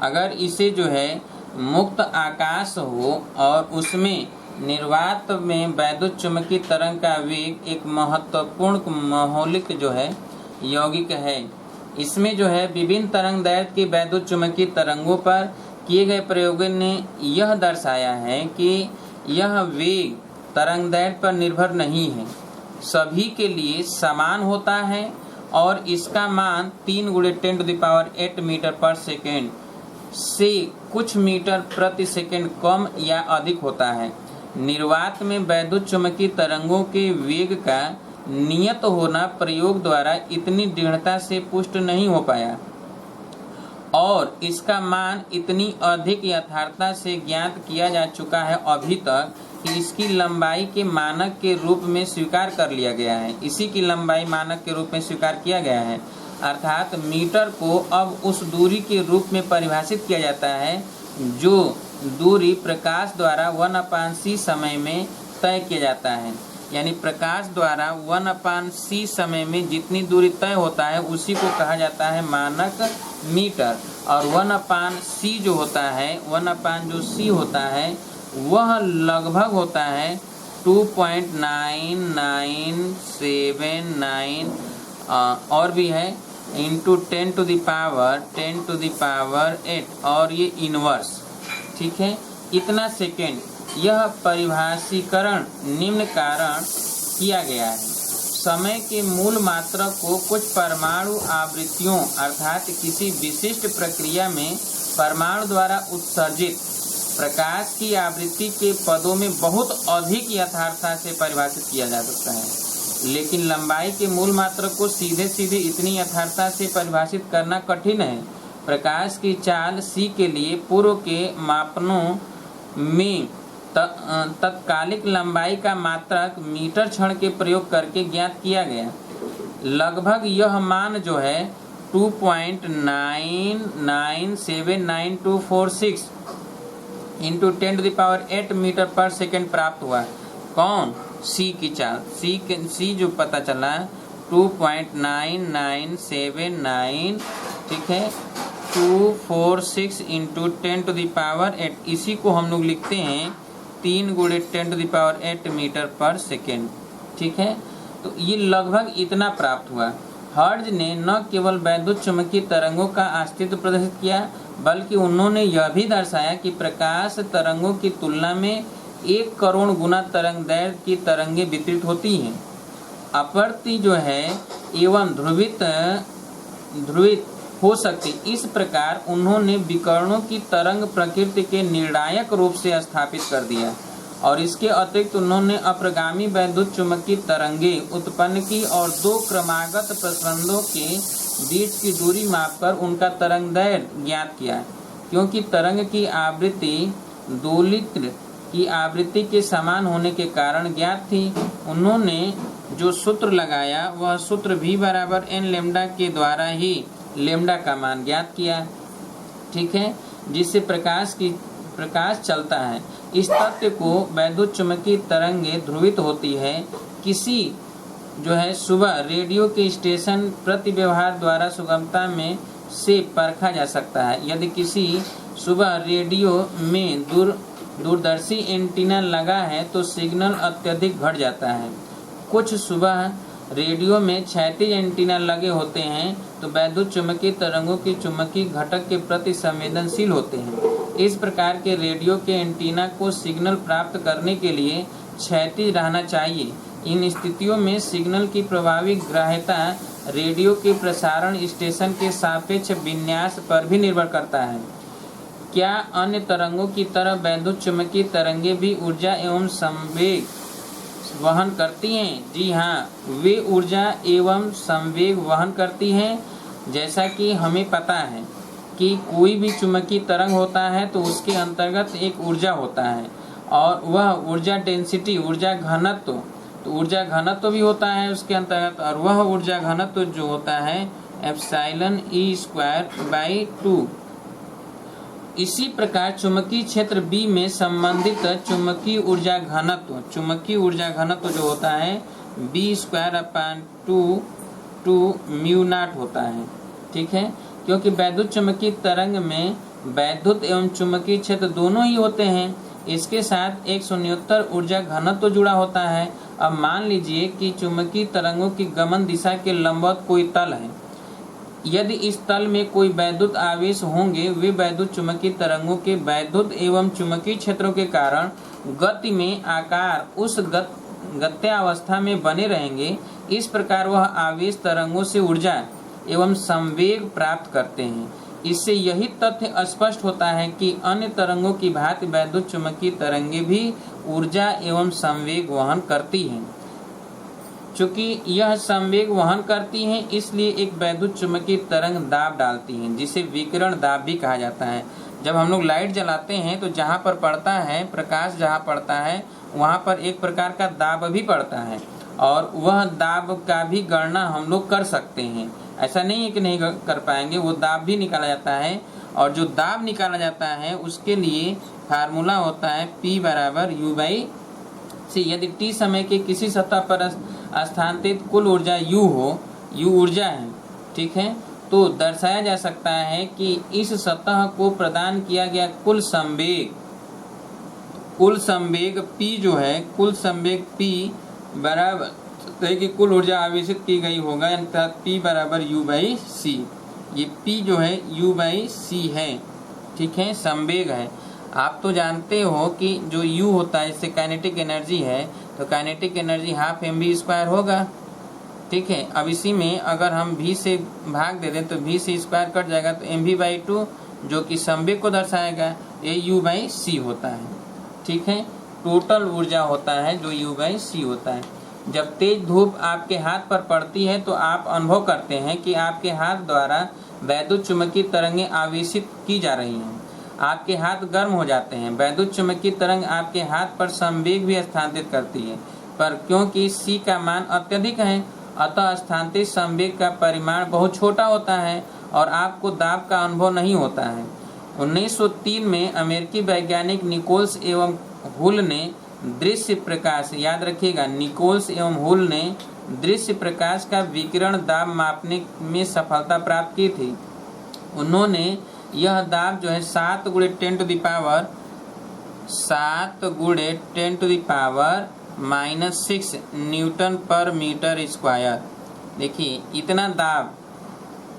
अगर इसे जो है मुक्त आकाश हो और उसमें निर्वात में वैद्युत चुम्बकीय तरंग का वेग एक महत्वपूर्ण मौलिक जो है यौगिक है। इसमें जो है विभिन्न तरंग दैर्घ्य की वैद्युत चुम्बकीय तरंगों पर किए गए प्रयोगों ने यह दर्शाया है कि यह वेग तरंग दैर्घ्य पर निर्भर नहीं है, सभी के लिए समान होता है और इसका मान 3 × 10⁸ मीटर पर सेकेंड से कुछ मीटर प्रति सेकेंड कम या अधिक होता है। निर्वात में वैद्युत चुम्बकीय तरंगों के वेग का नियत होना प्रयोग द्वारा इतनी दृढ़ता से पुष्ट नहीं हो पाया और इसका मान इतनी अधिक यथार्थता से ज्ञात किया जा चुका है अभी तक कि इसकी लंबाई के मानक के रूप में स्वीकार कर लिया गया है। इसी की लंबाई मानक के रूप में स्वीकार किया गया है, अर्थात मीटर को अब उस दूरी के रूप में परिभाषित किया जाता है जो दूरी प्रकाश द्वारा 1/c समय में तय किया जाता है। यानी प्रकाश द्वारा 1/c समय में जितनी दूरी तय होता है उसी को कहा जाता है मानक मीटर। और 1/c जो होता है, 1/c होता है वह लगभग होता है 2.9979 और भी है इंटू 10⁸ और ये इनवर्स। ठीक है, इतना सेकेंड। यह परिभाषीकरण निम्न कारण किया गया है। समय के मूल मात्रक को कुछ परमाणु आवृत्तियों अर्थात किसी विशिष्ट प्रक्रिया में परमाणु द्वारा उत्सर्जित प्रकाश की आवृत्ति के पदों में बहुत अधिक यथार्थता से परिभाषित किया जा सकता है, लेकिन लंबाई के मूल मात्रक को सीधे सीधे इतनी यथार्थता से परिभाषित करना कठिन है। प्रकाश की चाल c के लिए पूर्व के मापनों में तत्कालिक लंबाई का मात्रक मीटर क्षण के प्रयोग करके ज्ञात किया गया। लगभग यह मान जो है 2.997946 इंटू 10⁸ मीटर पर सेकेंड प्राप्त हुआ। कौन? सी की चाल। सी जो पता चला 2.9979, ठीक है, 246 इंटू 10⁸। इसी को हम लोग लिखते हैं 3 × 10⁸ मीटर पर सेकेंड। ठीक है, तो ये लगभग इतना प्राप्त हुआ। हर्ट्ज ने न केवल वैद्युत चुम्बकीय तरंगों का अस्तित्व प्रदर्शित किया बल्कि उन्होंने यह भी दर्शाया कि प्रकाश तरंगों की तुलना में 1 करोड़ गुना तरंग दैर्घ्य की तरंगें वितरित होती हैं। अपवर्ती जो है एवं ध्रुवित हो सकती। इस प्रकार उन्होंने विकर्णों की तरंग प्रकृति के निर्णायक रूप से स्थापित कर दिया और इसके अतिरिक्त उन्होंने अप्रगामी वैद्युत चुंबकीय तरंगें उत्पन्न की और दो क्रमागत प्रसंदों के बीच की दूरी मापकर उनका तरंगदैर्घ्य ज्ञात किया। क्योंकि तरंग की आवृत्ति दोलित्र की आवृत्ति के समान होने के कारण ज्ञात थी, उन्होंने जो सूत्र लगाया वह सूत्र v बराबर n लेमडा के द्वारा ही लेमडा का मान ज्ञात किया। ठीक है, जिससे प्रकाश चलता है। इस तथ्य को वैद्युत चुंबकीय तरंगें ध्रुवित होती है किसी सुबह रेडियो के स्टेशन प्रति व्यवहार द्वारा सुगमता में से परखा जा सकता है। यदि किसी सुबह रेडियो में दूरदर्शी एंटीना लगा है तो सिग्नल अत्यधिक घट जाता है। कुछ सुबह रेडियो में क्षैतिज एंटीना लगे होते हैं तो वैद्युत चुंबकीय तरंगों की चुंबकीय घटक के प्रति संवेदनशील होते हैं। इस प्रकार के रेडियो के एंटीना को सिग्नल प्राप्त करने के लिए क्षैतिज रहना चाहिए। इन स्थितियों में सिग्नल की प्रभावी ग्राह्यता रेडियो के प्रसारण स्टेशन के सापेक्ष विन्यास पर भी निर्भर करता है। क्या अन्य तरंगों की तरह वैद्युत चुंबकीय तरंगें भी ऊर्जा एवं संवेग वहन करती हैं? जी हाँ, वे ऊर्जा एवं संवेग वहन करती हैं। जैसा कि हमें पता है कि कोई भी चुंबकीय तरंग होता है तो उसके अंतर्गत एक ऊर्जा होता है और वह ऊर्जा डेंसिटी, ऊर्जा घनत्व, तो ऊर्जा घनत्व भी होता है उसके अंतर्गत, और वह ऊर्जा घनत्व जो होता है एप्सिलॉन E²/2। इसी प्रकार चुंबकीय क्षेत्र B में संबंधित चुंबकीय ऊर्जा घनत्व जो होता है B²/2 μ0 होता है। ठीक है, क्योंकि वैद्युत चुंबकीय तरंग में वैद्युत एवं चुंबकीय क्षेत्र दोनों ही होते हैं। इसके साथ एक शून्योत्तर ऊर्जा घनत्व जुड़ा होता है। अब मान लीजिए कि चुंबकीय तरंगों की गमन दिशा के लंबवत कोई तल है। यदि इस तल में कोई वैद्युत आवेश होंगे, वे वैद्युत चुंबकीय तरंगों के वैद्युत एवं चुंबकीय क्षेत्रों के कारण गति में आकार उस गत्यावस्था में बने रहेंगे। इस प्रकार वह आवेश तरंगों से ऊर्जा एवं संवेग प्राप्त करते हैं। इससे यही तथ्य स्पष्ट होता है कि अन्य तरंगों की भांति वैद्युत चुंबकीय तरंगें भी ऊर्जा एवं संवेग वहन करती हैं। चूंकि यह संवेग वहन करती हैं, इसलिए एक वैद्युत चुंबकीय तरंग दाब डालती हैं, जिसे विकिरण दाब भी कहा जाता है। जब हम लोग लाइट जलाते हैं तो जहाँ पर पड़ता है प्रकाश, जहाँ पड़ता है वहाँ पर एक प्रकार का दाब भी पड़ता है और वह दाब का भी गणना हम लोग कर सकते हैं। ऐसा नहीं है कि नहीं कर पाएंगे, वो दाब भी निकाला जाता है। और जो दाब निकाला जाता है उसके लिए फार्मूला होता है P बराबर U/C। यदि T समय के किसी सतह पर स्थानांतरित कुल ऊर्जा U हो, U ऊर्जा है, ठीक है, तो दर्शाया जा सकता है कि इस सतह को प्रदान किया गया कुल संवेग P जो है, कुल संवेग P बराबर कि कुल ऊर्जा आवेशित की गई होगा, अर्थात P बराबर U/C। ये P जो है U/C है, ठीक है, संवेग है। आप तो जानते हो कि जो U होता है इससे काइनेटिक एनर्जी है, तो काइनेटिक एनर्जी हाफ mv² होगा। ठीक है, अब इसी में अगर हम v से भाग दे दें तो v से स्क्वायर कट जाएगा तो mv/2 जो कि संवेग को दर्शाएगा, ये U/C होता है। ठीक है, टोटल ऊर्जा होता है जो U/C होता है। जब तेज धूप आपके हाथ पर पड़ती है तो आप अनुभव करते हैं कि आपके हाथ द्वारा वैद्युत चुंबकीय तरंगें आवेशित की जा रही हैं। आपके हाथ गर्म हो जाते हैं। वैद्युत चुंबकीय तरंग आपके हाथ पर संवेग भी स्थानांतरित करती है, पर क्योंकि C का मान अत्यधिक है, अतः स्थानांतरित संवेग का परिमाण बहुत छोटा होता है और आपको दाब का अनुभव नहीं होता है। 1903 में अमेरिकी वैज्ञानिक निकोल्स एवं हुल ने दृश्य प्रकाश, याद रखिएगा, निकोल्स एवं हुल ने दृश्य प्रकाश का विकिरण दाब मापने में सफलता प्राप्त की थी। उन्होंने यह दाब जो है 7 × 10⁻⁻⁻⁶ न्यूटन पर मीटर स्क्वायर, देखिए इतना दाब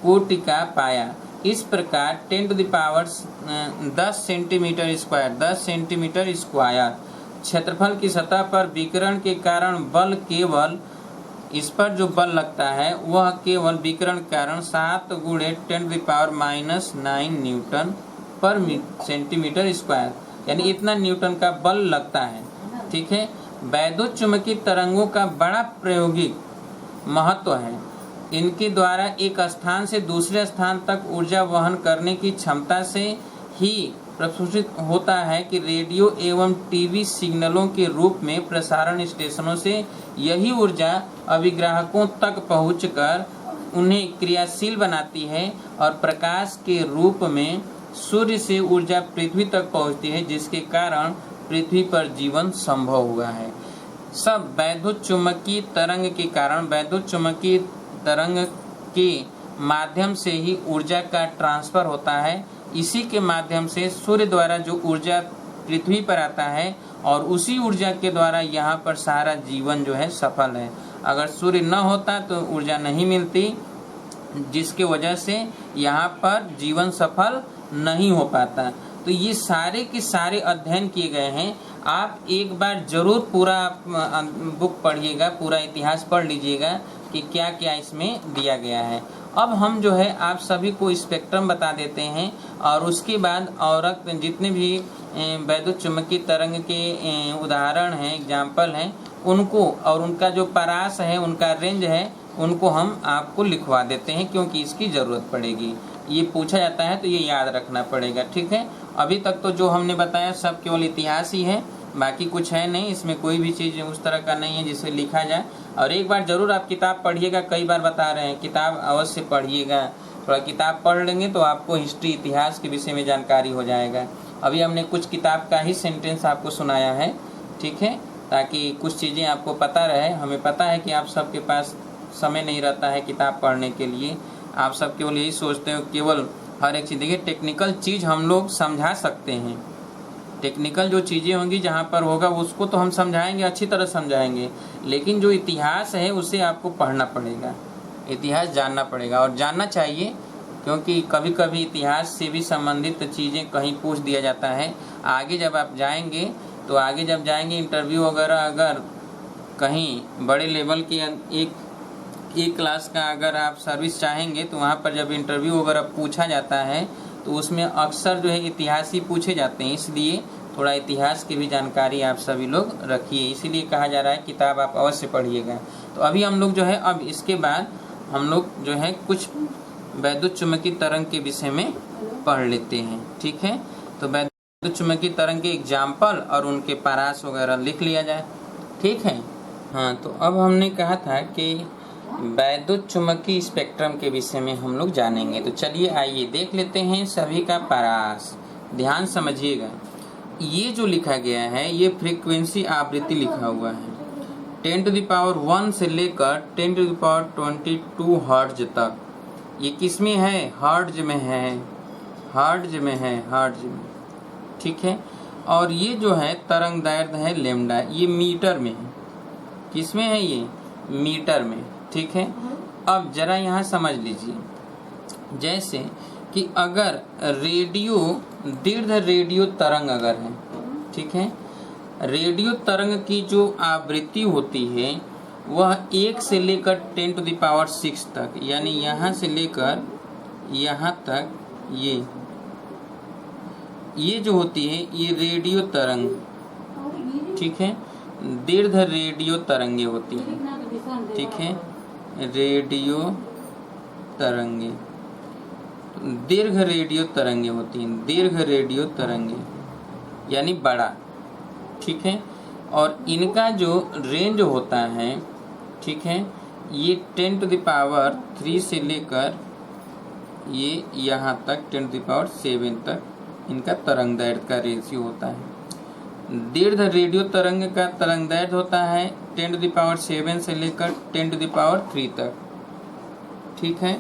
कोटि का पाया। इस प्रकार 10 सेंटीमीटर स्क्वायर क्षेत्रफल की सतह पर विकिरण के कारण बल केवल इस पर जो बल लगता है वह केवल विकिरण के कारण 7 × 10⁻⁹ न्यूटन पर सेंटीमीटर स्क्वायर, यानी इतना न्यूटन का बल लगता है। ठीक है। वैद्युत चुंबकीय तरंगों का बड़ा प्रायोगिक महत्व है। इनके द्वारा एक स्थान से दूसरे स्थान तक ऊर्जा वहन करने की क्षमता से ही प्रदर्शित होता है कि रेडियो एवं टीवी सिग्नलों के रूप में प्रसारण स्टेशनों से यही ऊर्जा अभिग्राहकों तक पहुंचकर उन्हें क्रियाशील बनाती है और प्रकाश के रूप में सूर्य से ऊर्जा पृथ्वी तक पहुंचती है, जिसके कारण पृथ्वी पर जीवन संभव हुआ है। सब वैद्युत चुंबकीय तरंग के कारण, वैद्युत चुंबकीय तरंग के माध्यम से ही ऊर्जा का ट्रांसफर होता है। इसी के माध्यम से सूर्य द्वारा जो ऊर्जा पृथ्वी पर आता है और उसी ऊर्जा के द्वारा यहाँ पर सारा जीवन जो है सफल है। अगर सूर्य न होता तो ऊर्जा नहीं मिलती, जिसके वजह से यहाँ पर जीवन सफल नहीं हो पाता। तो ये सारे के सारे अध्ययन किए गए हैं। आप एक बार जरूर पूरा बुक पढ़िएगा, पूरा इतिहास पढ़ लीजिएगा कि क्या क्या इसमें दिया गया है। अब हम जो है आप सभी को स्पेक्ट्रम बता देते हैं और उसके बाद और जितने भी वैद्युत चुंबकीय तरंग के उदाहरण हैं, एग्जाम्पल हैं, उनको और उनका जो परास है, उनका रेंज है, उनको हम आपको लिखवा देते हैं, क्योंकि इसकी ज़रूरत पड़ेगी। ये पूछा जाता है तो ये याद रखना पड़ेगा। ठीक है। अभी तक तो जो हमने बताया सब केवल इतिहास ही है, बाकी कुछ है नहीं, इसमें कोई भी चीज़ उस तरह का नहीं है जिसे लिखा जाए। और एक बार जरूर आप किताब पढ़िएगा, कई बार बता रहे हैं, किताब अवश्य पढ़िएगा। थोड़ा किताब पढ़ लेंगे तो आपको हिस्ट्री, इतिहास के विषय में जानकारी हो जाएगा। अभी हमने कुछ किताब का ही सेंटेंस आपको सुनाया है। ठीक है, ताकि कुछ चीज़ें आपको पता रहे। हमें पता है कि आप सबके पास समय नहीं रहता है किताब पढ़ने के लिए, आप सब केवल यही सोचते हो केवल हर एक चीज़। देखिए, टेक्निकल चीज़ हम लोग समझा सकते हैं, टेक्निकल जो चीज़ें होंगी जहाँ पर होगा उसको तो हम समझाएंगे, अच्छी तरह समझाएंगे, लेकिन जो इतिहास है उसे आपको पढ़ना पड़ेगा, इतिहास जानना पड़ेगा और जानना चाहिए, क्योंकि कभी कभी इतिहास से भी संबंधित चीज़ें कहीं पूछ दिया जाता है। आगे जब आप जाएंगे तो आगे जब जाएंगे इंटरव्यू वगैरह, अगर कहीं बड़े लेवल की एक क्लास का अगर आप सर्विस चाहेंगे तो वहाँ पर जब इंटरव्यू वगैरह पूछा जाता है तो उसमें अक्सर जो है इतिहास ही पूछे जाते हैं। इसलिए थोड़ा इतिहास की भी जानकारी आप सभी लोग रखिए, इसीलिए कहा जा रहा है किताब आप अवश्य पढ़िएगा। तो अभी हम लोग जो है, अब इसके बाद हम लोग जो है कुछ वैद्युत चुंबकीय तरंग के विषय में पढ़ लेते हैं। ठीक है, तो वैद्युत चुंबकीय तरंग के एग्जाम्पल और उनके परास वगैरह लिख लिया जाए। ठीक है। हाँ, तो अब हमने कहा था कि वैद्युत चुंबकीय स्पेक्ट्रम के विषय में हम लोग जानेंगे। तो चलिए आइए देख लेते हैं सभी का परास। ध्यान समझिएगा, ये जो लिखा गया है ये फ्रीक्वेंसी आवृत्ति लिखा हुआ है 10⁻1 से लेकर 10⁻22 हर्ट्ज तक। ये किस में है? हर्ट्ज में है, हर्ट्ज में है, हर्ट्ज में। ठीक है। और ये जो है तरंग दैर्ध्य है लैम्डा, ये मीटर में है। किस में है? ये मीटर में। ठीक है। अब जरा यहाँ समझ लीजिए, जैसे कि अगर रेडियो, दीर्घ रेडियो तरंग अगर है, ठीक है, रेडियो तरंग की जो आवृत्ति होती है वह 1 से लेकर 10⁻6 तक, यानी यहाँ से लेकर यहाँ तक ये जो होती है ये रेडियो तरंग, ठीक है, दीर्घ रेडियो तरंगे होती है। ठीक है, रेडियो तरंगे, दीर्घ रेडियो तरंगे होती हैं, दीर्घ रेडियो तरंगे यानी बड़ा। ठीक है। और इनका जो रेंज होता है, ठीक है, ये 10⁻3 से लेकर ये यहाँ तक 10⁻7 तक इनका तरंग दैर्ध्य का रेशियो होता है। दीर्घ रेडियो तरंग का तरंग दैर्ध्य होता है 10⁻7 से लेकर 10⁻3 तक। ठीक है।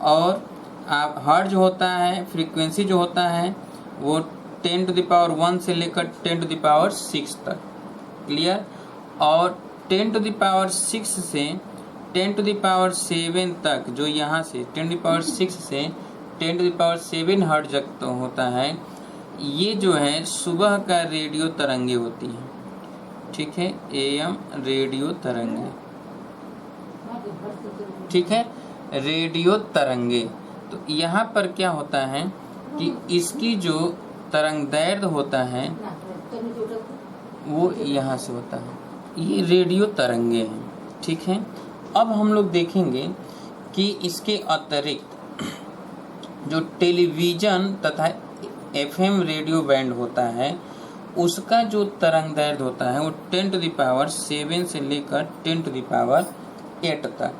और आप हर्ट्ज होता है, फ्रीक्वेंसी जो होता है वो 10⁻1 से लेकर 10⁻6 तक। क्लियर। और 10⁻6 से 10⁻7 तक, जो यहाँ से 10⁻6 से 10⁻7 हर्ट्ज तक होता है, ये जो है सुबह का रेडियो तरंगे होती हैं। ठीक है, AM रेडियो तरंगे। ठीक है, रेडियो तरंगे। तो यहाँ पर क्या होता है कि इसकी जो तरंगदैर्ध्य होता है वो यहाँ से होता है, ये रेडियो तरंगे हैं, ठीक है। अब हम लोग देखेंगे कि इसके अतिरिक्त जो टेलीविज़न तथा एफएम रेडियो बैंड होता है उसका जो तरंगदैर्ध्य होता है वो 10⁻7 से लेकर 10⁸ तक,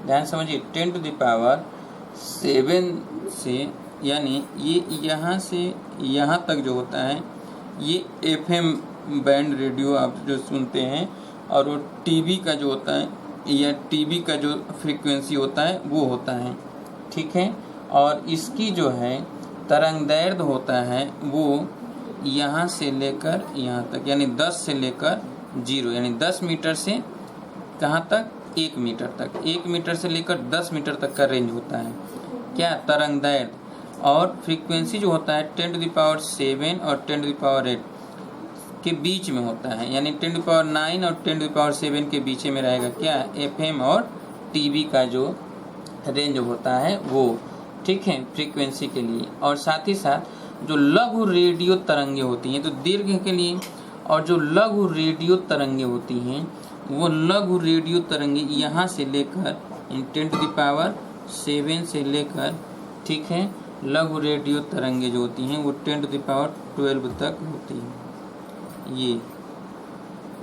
ध्यान समझिए, 10⁻7 से, यानी ये यहाँ से यहाँ तक जो होता है ये एफएम बैंड रेडियो आप जो सुनते हैं, और वो टीवी का जो होता है या टीवी का जो फ्रीक्वेंसी होता है वो होता है, ठीक है। और इसकी जो है तरंगदैर्ध्य होता है वो यहाँ से लेकर यहाँ तक, यानी 10 से लेकर 0, यानी 10 मीटर से कहाँ तक, 1 मीटर तक, 1 मीटर से लेकर 10 मीटर तक का रेंज होता है, क्या, तरंगदैर्ध्य। और फ्रीक्वेंसी जो होता है 10⁻7 और 10⁸ के बीच में होता है, यानी 10⁹ और 10⁻7 के बीच में रहेगा, क्या, एफएम और टीवी का जो रेंज होता है वो, ठीक है, फ्रीक्वेंसी के लिए। और साथ ही साथ जो लघु रेडियो तरंगे होती हैं, तो दीर्घ के लिए, और जो लघु रेडियो तरंगे होती हैं वो लघु रेडियो तरंगे यहाँ से लेकर 10⁻7 से लेकर, ठीक है, लघु रेडियो तरंगे जो होती हैं वो 10⁻12 तक होती हैं, ये,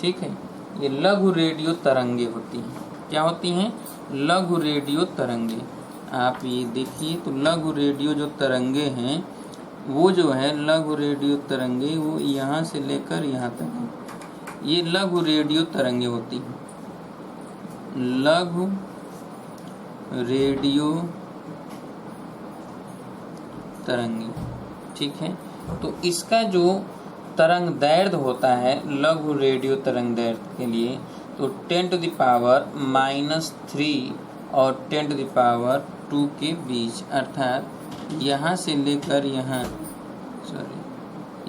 ठीक है, ये लघु रेडियो तरंगे होती हैं। क्या होती हैं, लघु रेडियो तरंगे। आप ये देखिए, तो लघु रेडियो जो तरंगे हैं वो जो है लघु रेडियो तरंगे वो यहाँ से लेकर यहाँ तक है, ये लघु रेडियो तरंगे होती हैं, लघु रेडियो तरंगे, ठीक है। तो इसका जो तरंगदैर्ध्य होता है लघु रेडियो तरंगदैर्ध्य के लिए, तो 10⁻³ और 10⁻² के बीच, अर्थात यहाँ से लेकर यहाँ,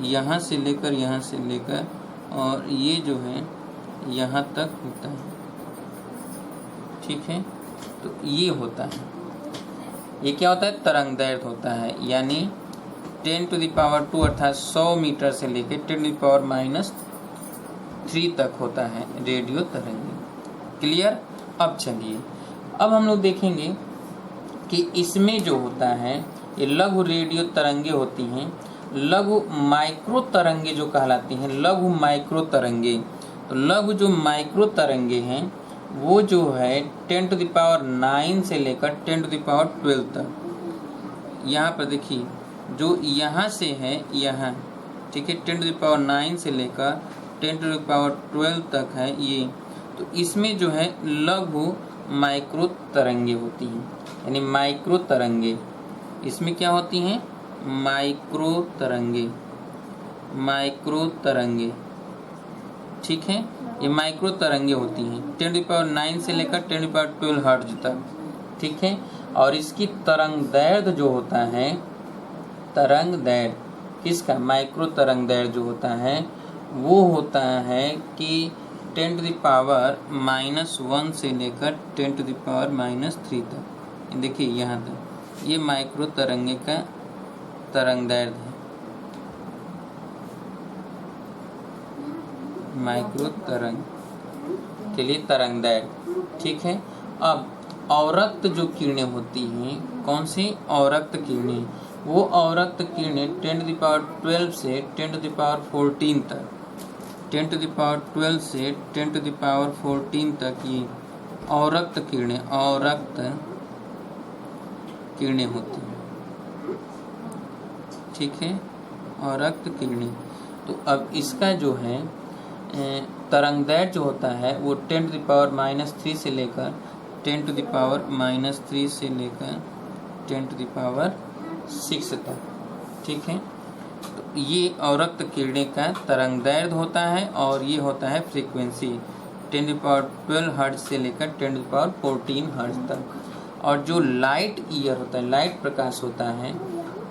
यहाँ से लेकर यहाँ से लेकर, और ये जो है यहाँ तक होता है, ठीक है। तो ये होता है, ये क्या होता है, तरंगदैर्ध्य होता है, यानी 10⁻² अर्थात 100 मीटर से लेकर 10⁻³ तक होता है रेडियो तरंगे। क्लियर। अब चलिए, अब हम लोग देखेंगे कि इसमें जो होता है ये लघु रेडियो तरंगे होती हैं, लघु माइक्रो तरंगे जो कहलाती हैं, लघु माइक्रो तरंगे। तो लघु जो माइक्रो तरंगे हैं वो जो है 10⁹ से लेकर 10⁻12 तक, यहाँ पर देखिए, जो यहाँ से है यहाँ, ठीक है, 10⁹ से लेकर 10⁻12 तक है ये, तो इसमें जो है लघु माइक्रो तरंगे होती हैं, यानी माइक्रो तरंगे। इसमें क्या होती हैं, माइक्रो तरंगे, माइक्रो तरंगे, ठीक है, ये माइक्रो तरंगे होती हैं 10⁹ से लेकर 10⁻12 हर्ट्ज तक, ठीक है। और इसकी तरंगदैर्ध्य जो होता है, तरंगदैर्ध्य किसका, माइक्रो तरंगदैर्ध्य जो होता है वो होता है कि 10⁻⁻1 से लेकर 10⁻³ तक। देखिए यहाँ तक, ये माइक्रो तरंगे का तरंगदैर्ध्य है, माइक्रो तरंग के लिए तरंगदैर्ध्य, ठीक है। अब अवरक्त जो किरणें होती हैं, कौन सी अवरक्त किरणें, वो अवरक्त किरणें 10⁻12 से 10⁻14 तक, 10⁻12 से 10⁻14 तक ये अवरक्त किरणें, अवरक्त किरणें होती हैं, ठीक है, अवरक्त किरणें। तो अब इसका जो है तरंगदैर्ध्य जो होता है वो 10⁻³ से लेकर 10⁻³ से लेकर 10⁻6 तक, ठीक है। तो ये अवरक्त किरणें का तरंगदैर्ध्य होता है, और ये होता है फ्रीक्वेंसी 10⁻12 हर्ट्ज से लेकर 10⁻14 हर्ट्ज तक। और जो लाइट ईयर होता है, लाइट प्रकाश होता है,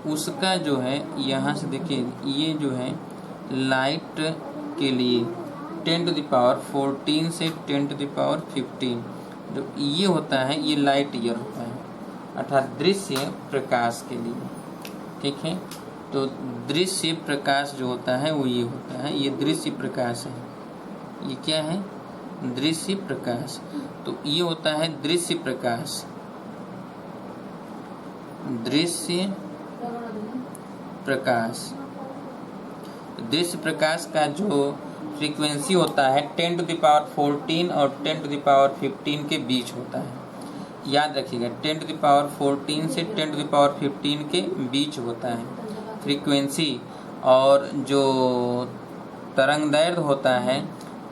उसका जो है यहाँ से देखिए, ये जो है लाइट के लिए 10⁻14 से 10⁻15, जो ये होता है ये लाइट ईयर होता है, अर्थात दृश्य प्रकाश के लिए। ठीक है, तो दृश्य प्रकाश जो होता है वो ये होता है, ये दृश्य प्रकाश है। ये क्या है? दृश्य प्रकाश। तो ये होता है दृश्य प्रकाश। दृश्य प्रकाश, दृश्य प्रकाश का जो फ्रीक्वेंसी होता है 10⁻14 और 10⁻15 के बीच होता है। याद रखिएगा, 10⁻14 से 10⁻15 के बीच होता है फ्रीक्वेंसी। और जो तरंगदैर्घ्य होता है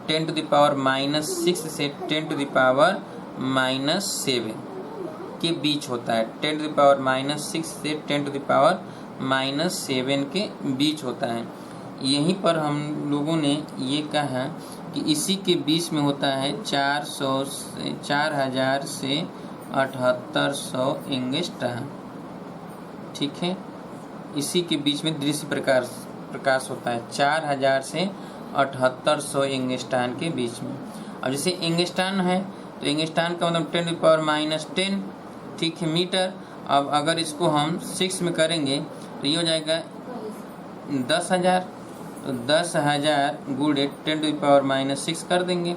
10⁻⁻6 से 10⁻⁻7 के बीच होता है। 10⁻⁻6 से 10⁻⁻7 के बीच होता है। यहीं पर हम लोगों ने ये कहा कि इसी के बीच में होता है 4000 से 7800 एंगस्ट्रॉम। ठीक है, इसी के बीच में दृश्य प्रकाश होता है 4000 से 7800 एंगस्ट्रॉम के बीच में। अब जैसे एंगस्ट्रॉम है तो एंगस्ट्रॉम का मतलब 10⁻10, ठीक है, मीटर। अब अगर इसको हम 6 में करेंगे तो ये हो जाएगा 10,000। तो 10,000 गुणे 10⁻6 कर देंगे।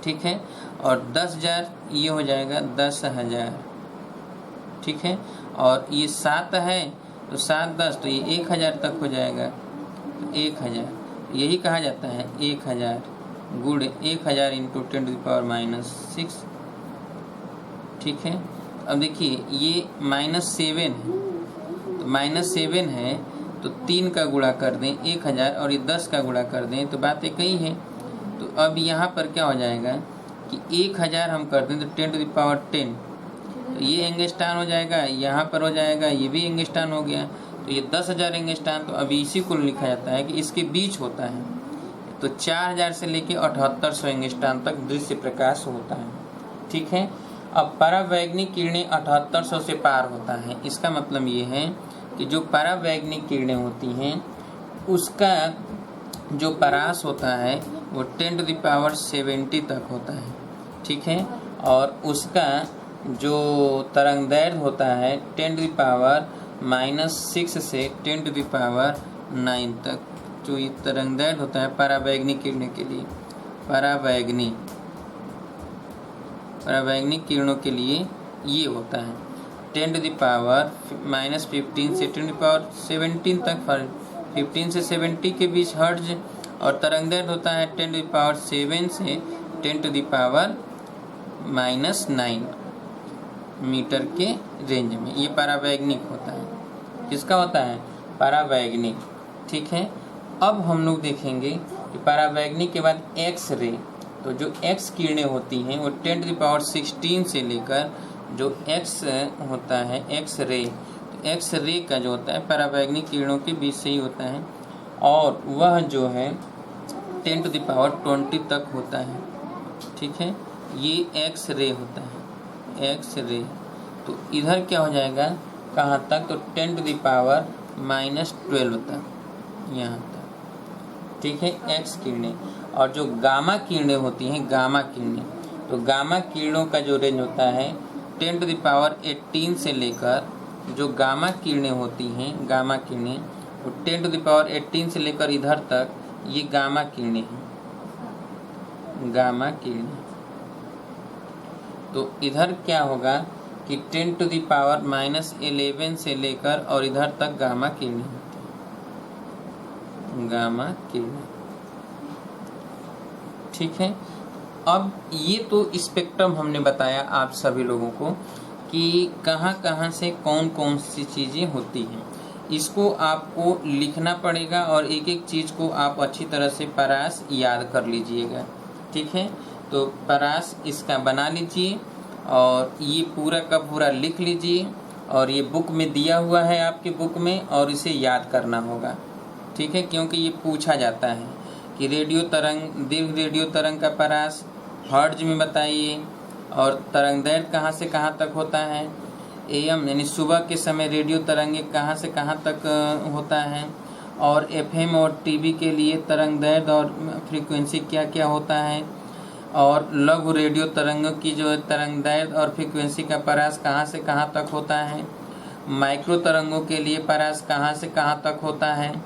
ठीक है, और 10,000 ये हो जाएगा 10,000। ठीक है, और ये 7 है तो 7 10 तो ये 1,000 तक हो जाएगा। तो 1,000 यही कहा जाता है 1,000 गुणे 1,000 इंटू 10⁻6। ठीक है, अब देखिए ये -7 है, तो -7 है तो 3 का गुणा कर दें 1,000 और ये 10 का गुणा कर दें तो बात एक ही है। तो अब यहाँ पर क्या हो जाएगा कि 1,000 हम कर दें तो 10⁻10, तो ये एंगस्ट्रॉम हो जाएगा, यहाँ पर हो जाएगा, ये भी एंगस्ट्रॉम हो गया। तो ये 10,000 एंगस्ट्रॉम। तो अभी इसी को लिखा जाता है कि इसके बीच होता है। तो 4,000 से लेके 7800 एंगस्ट्रॉम तक दृश्य प्रकाश होता है। ठीक है, अब परावैंगनिक किरणें 7800 से पार होता है। इसका मतलब ये है कि जो परावैंगनिक किरणें होती हैं उसका जो परास होता है वो 10⁻70 तक होता है। ठीक है, और उसका जो तरंगदैर्घ्य होता है 10⁻⁻6 से 10⁻9 तक। जो ये तरंगदैर्घ्य होता है परावैंगनिक किरणों के लिए, परावैंगनिक किरणों के लिए ये होता है 10⁻⁻15 से 10⁻17 तक, 15 से 70 के बीच हर्ट्ज। और तरंगदैर्घ्य होता है 10⁻7 से 10⁻9 मीटर के रेंज में। ये परावैंगनिक होता है। किसका होता है? परावैंगनिक। ठीक है, अब हम लोग देखेंगे कि परावैंगनिक के बाद एक्स रे। तो जो एक्स किरणें होती हैं वो 10⁻16 से लेकर जो एक्स होता है एक्स रे, तो एक्स रे का जो होता है परावैंगनिक किरणों के बीच से ही होता है, और वह जो है 10⁻20 तक होता है। ठीक है, ये एक्स रे होता है, एक्स रे। तो इधर क्या हो जाएगा, कहाँ तक? तो 10⁻−12 तक, यहाँ तक। ठीक है, एक्स किरणें। और जो गामा किरणें होती हैं, गामा किरणें, तो गामा किरणों का जो रेंज होता है 10⁻18 से लेकर, जो गामा किरणें होती हैं, गामा किरणें, वो 10⁻18 से लेकर इधर तक ये गामा किरणें हैं, गामा किरणें। तो इधर क्या होगा कि 10⁻−11 से लेकर और इधर तक गामा किरणें होती हैं, गामा किरणें। ठीक है, अब ये तो स्पेक्ट्रम हमने बताया आप सभी लोगों को कि कहाँ कहाँ से कौन कौन सी चीज़ें होती हैं। इसको आपको लिखना पड़ेगा और एक एक चीज़ को आप अच्छी तरह से परास याद कर लीजिएगा। ठीक है, तो परास इसका बना लीजिए और ये पूरा का पूरा लिख लीजिए, और ये बुक में दिया हुआ है आपकी बुक में, और इसे याद करना होगा। ठीक है, क्योंकि ये पूछा जाता है कि रेडियो तरंग, दीर्घ रेडियो तरंग का परास हर्ट्ज में बताइए, और तरंगदैर्घ्य कहाँ से कहाँ तक होता है। एएम यानी सुबह के समय रेडियो तरंगे कहाँ से कहाँ तक होता है, और एफएम और टीवी के लिए तरंगदैर्घ्य और फ्रीक्वेंसी क्या क्या होता है, और लघु रेडियो तरंगों की जो तरंगदैर्घ्य और फ्रीक्वेंसी का परास कहाँ से कहाँ तक होता है। माइक्रो तरंगों के लिए परास कहाँ से कहाँ तक होता है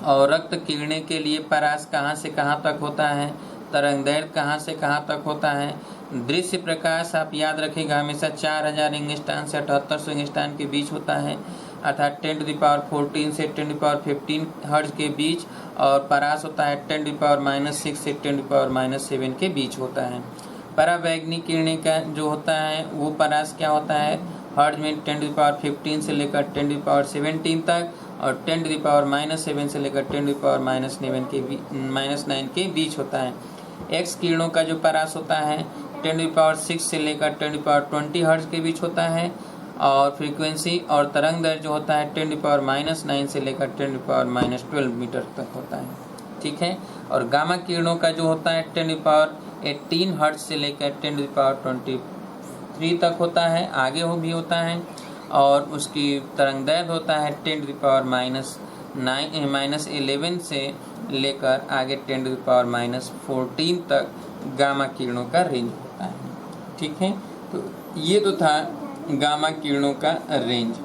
और रक्त किरणें के लिए परास कहाँ से कहाँ तक होता है, तरंगदैर्घ्य कहाँ से कहाँ तक होता है। दृश्य प्रकाश आप याद रखिएगा हमेशा 4000 एंगस्ट्रॉन से 7800 एंगस्ट्रॉन के बीच होता है, अर्थात 10⁻14 से 10⁻15 हर्ट्ज के बीच, और परास होता है 10⁻6 से 10⁻7 के बीच होता है। परावैगनिक किरणें का जो होता है वो परास क्या होता है, हर्ट्ज में 10⁻15 से लेकर 10⁻17 तक और 10⁻7 से लेकर 10⁻9 के बीच होता है। एक्स किरणों का जो परास होता है 10⁻6 से लेकर 10⁻20 हर्ट्ज के बीच होता है, और फ्रीक्वेंसी और तरंगदैर्घ्य जो होता है 10⁻9 से लेकर 10⁻12 मीटर तक होता है। ठीक है। और गामा किरणों का जो होता है 10⁻18 हर्ट्ज से लेकर 10⁻23 तक होता है, आगे हो भी होता है, और उसकी तरंगदैर्घ्य होता है 10⁻11 से लेकर आगे 10⁻14 तक गामा किरणों का रेंज होता है। ठीक है। तो ये तो था गामा किरणों का रेंज।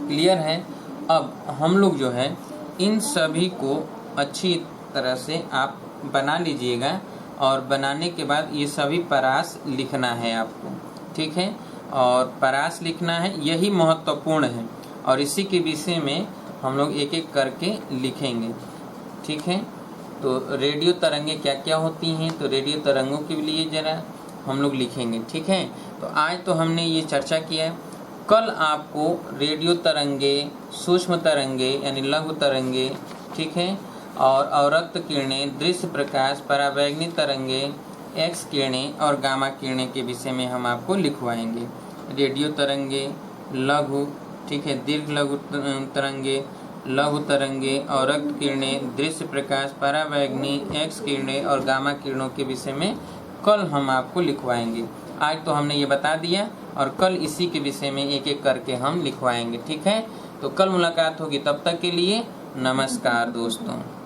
क्लियर है। अब हम लोग जो है इन सभी को अच्छी तरह से आप बना लीजिएगा, और बनाने के बाद ये सभी परास लिखना है आपको। ठीक है। और परास लिखना है, यही महत्वपूर्ण है, और इसी के विषय में हम लोग एक एक करके लिखेंगे। ठीक है। तो रेडियो तरंगे क्या क्या होती हैं, तो रेडियो तरंगों के लिए जरा हम लोग लिखेंगे। ठीक है। तो आज तो हमने ये चर्चा किया है। कल आपको रेडियो तरंगे, सूक्ष्म तरंगे यानी लघु तरंगे, ठीक है, और रक्त किरणें, दृश्य प्रकाश, परावैगनिक तरंगे, एक्स किरणें और गामा किरणें के विषय में हम आपको लिखवाएंगे। रेडियो तरंगे, लघु, ठीक है, दीर्घ लघु तरंगे, लघु तरंगे और रक्त किरणें, दृश्य प्रकाश, परावैगनिक, एक्स किरणें और गामा किरणों के विषय में कल हम आपको लिखवाएंगे। आज तो हमने ये बता दिया, और कल इसी के विषय में एक एक करके हम लिखवाएंगे। ठीक है। तो कल मुलाकात होगी, तब तक के लिए नमस्कार दोस्तों।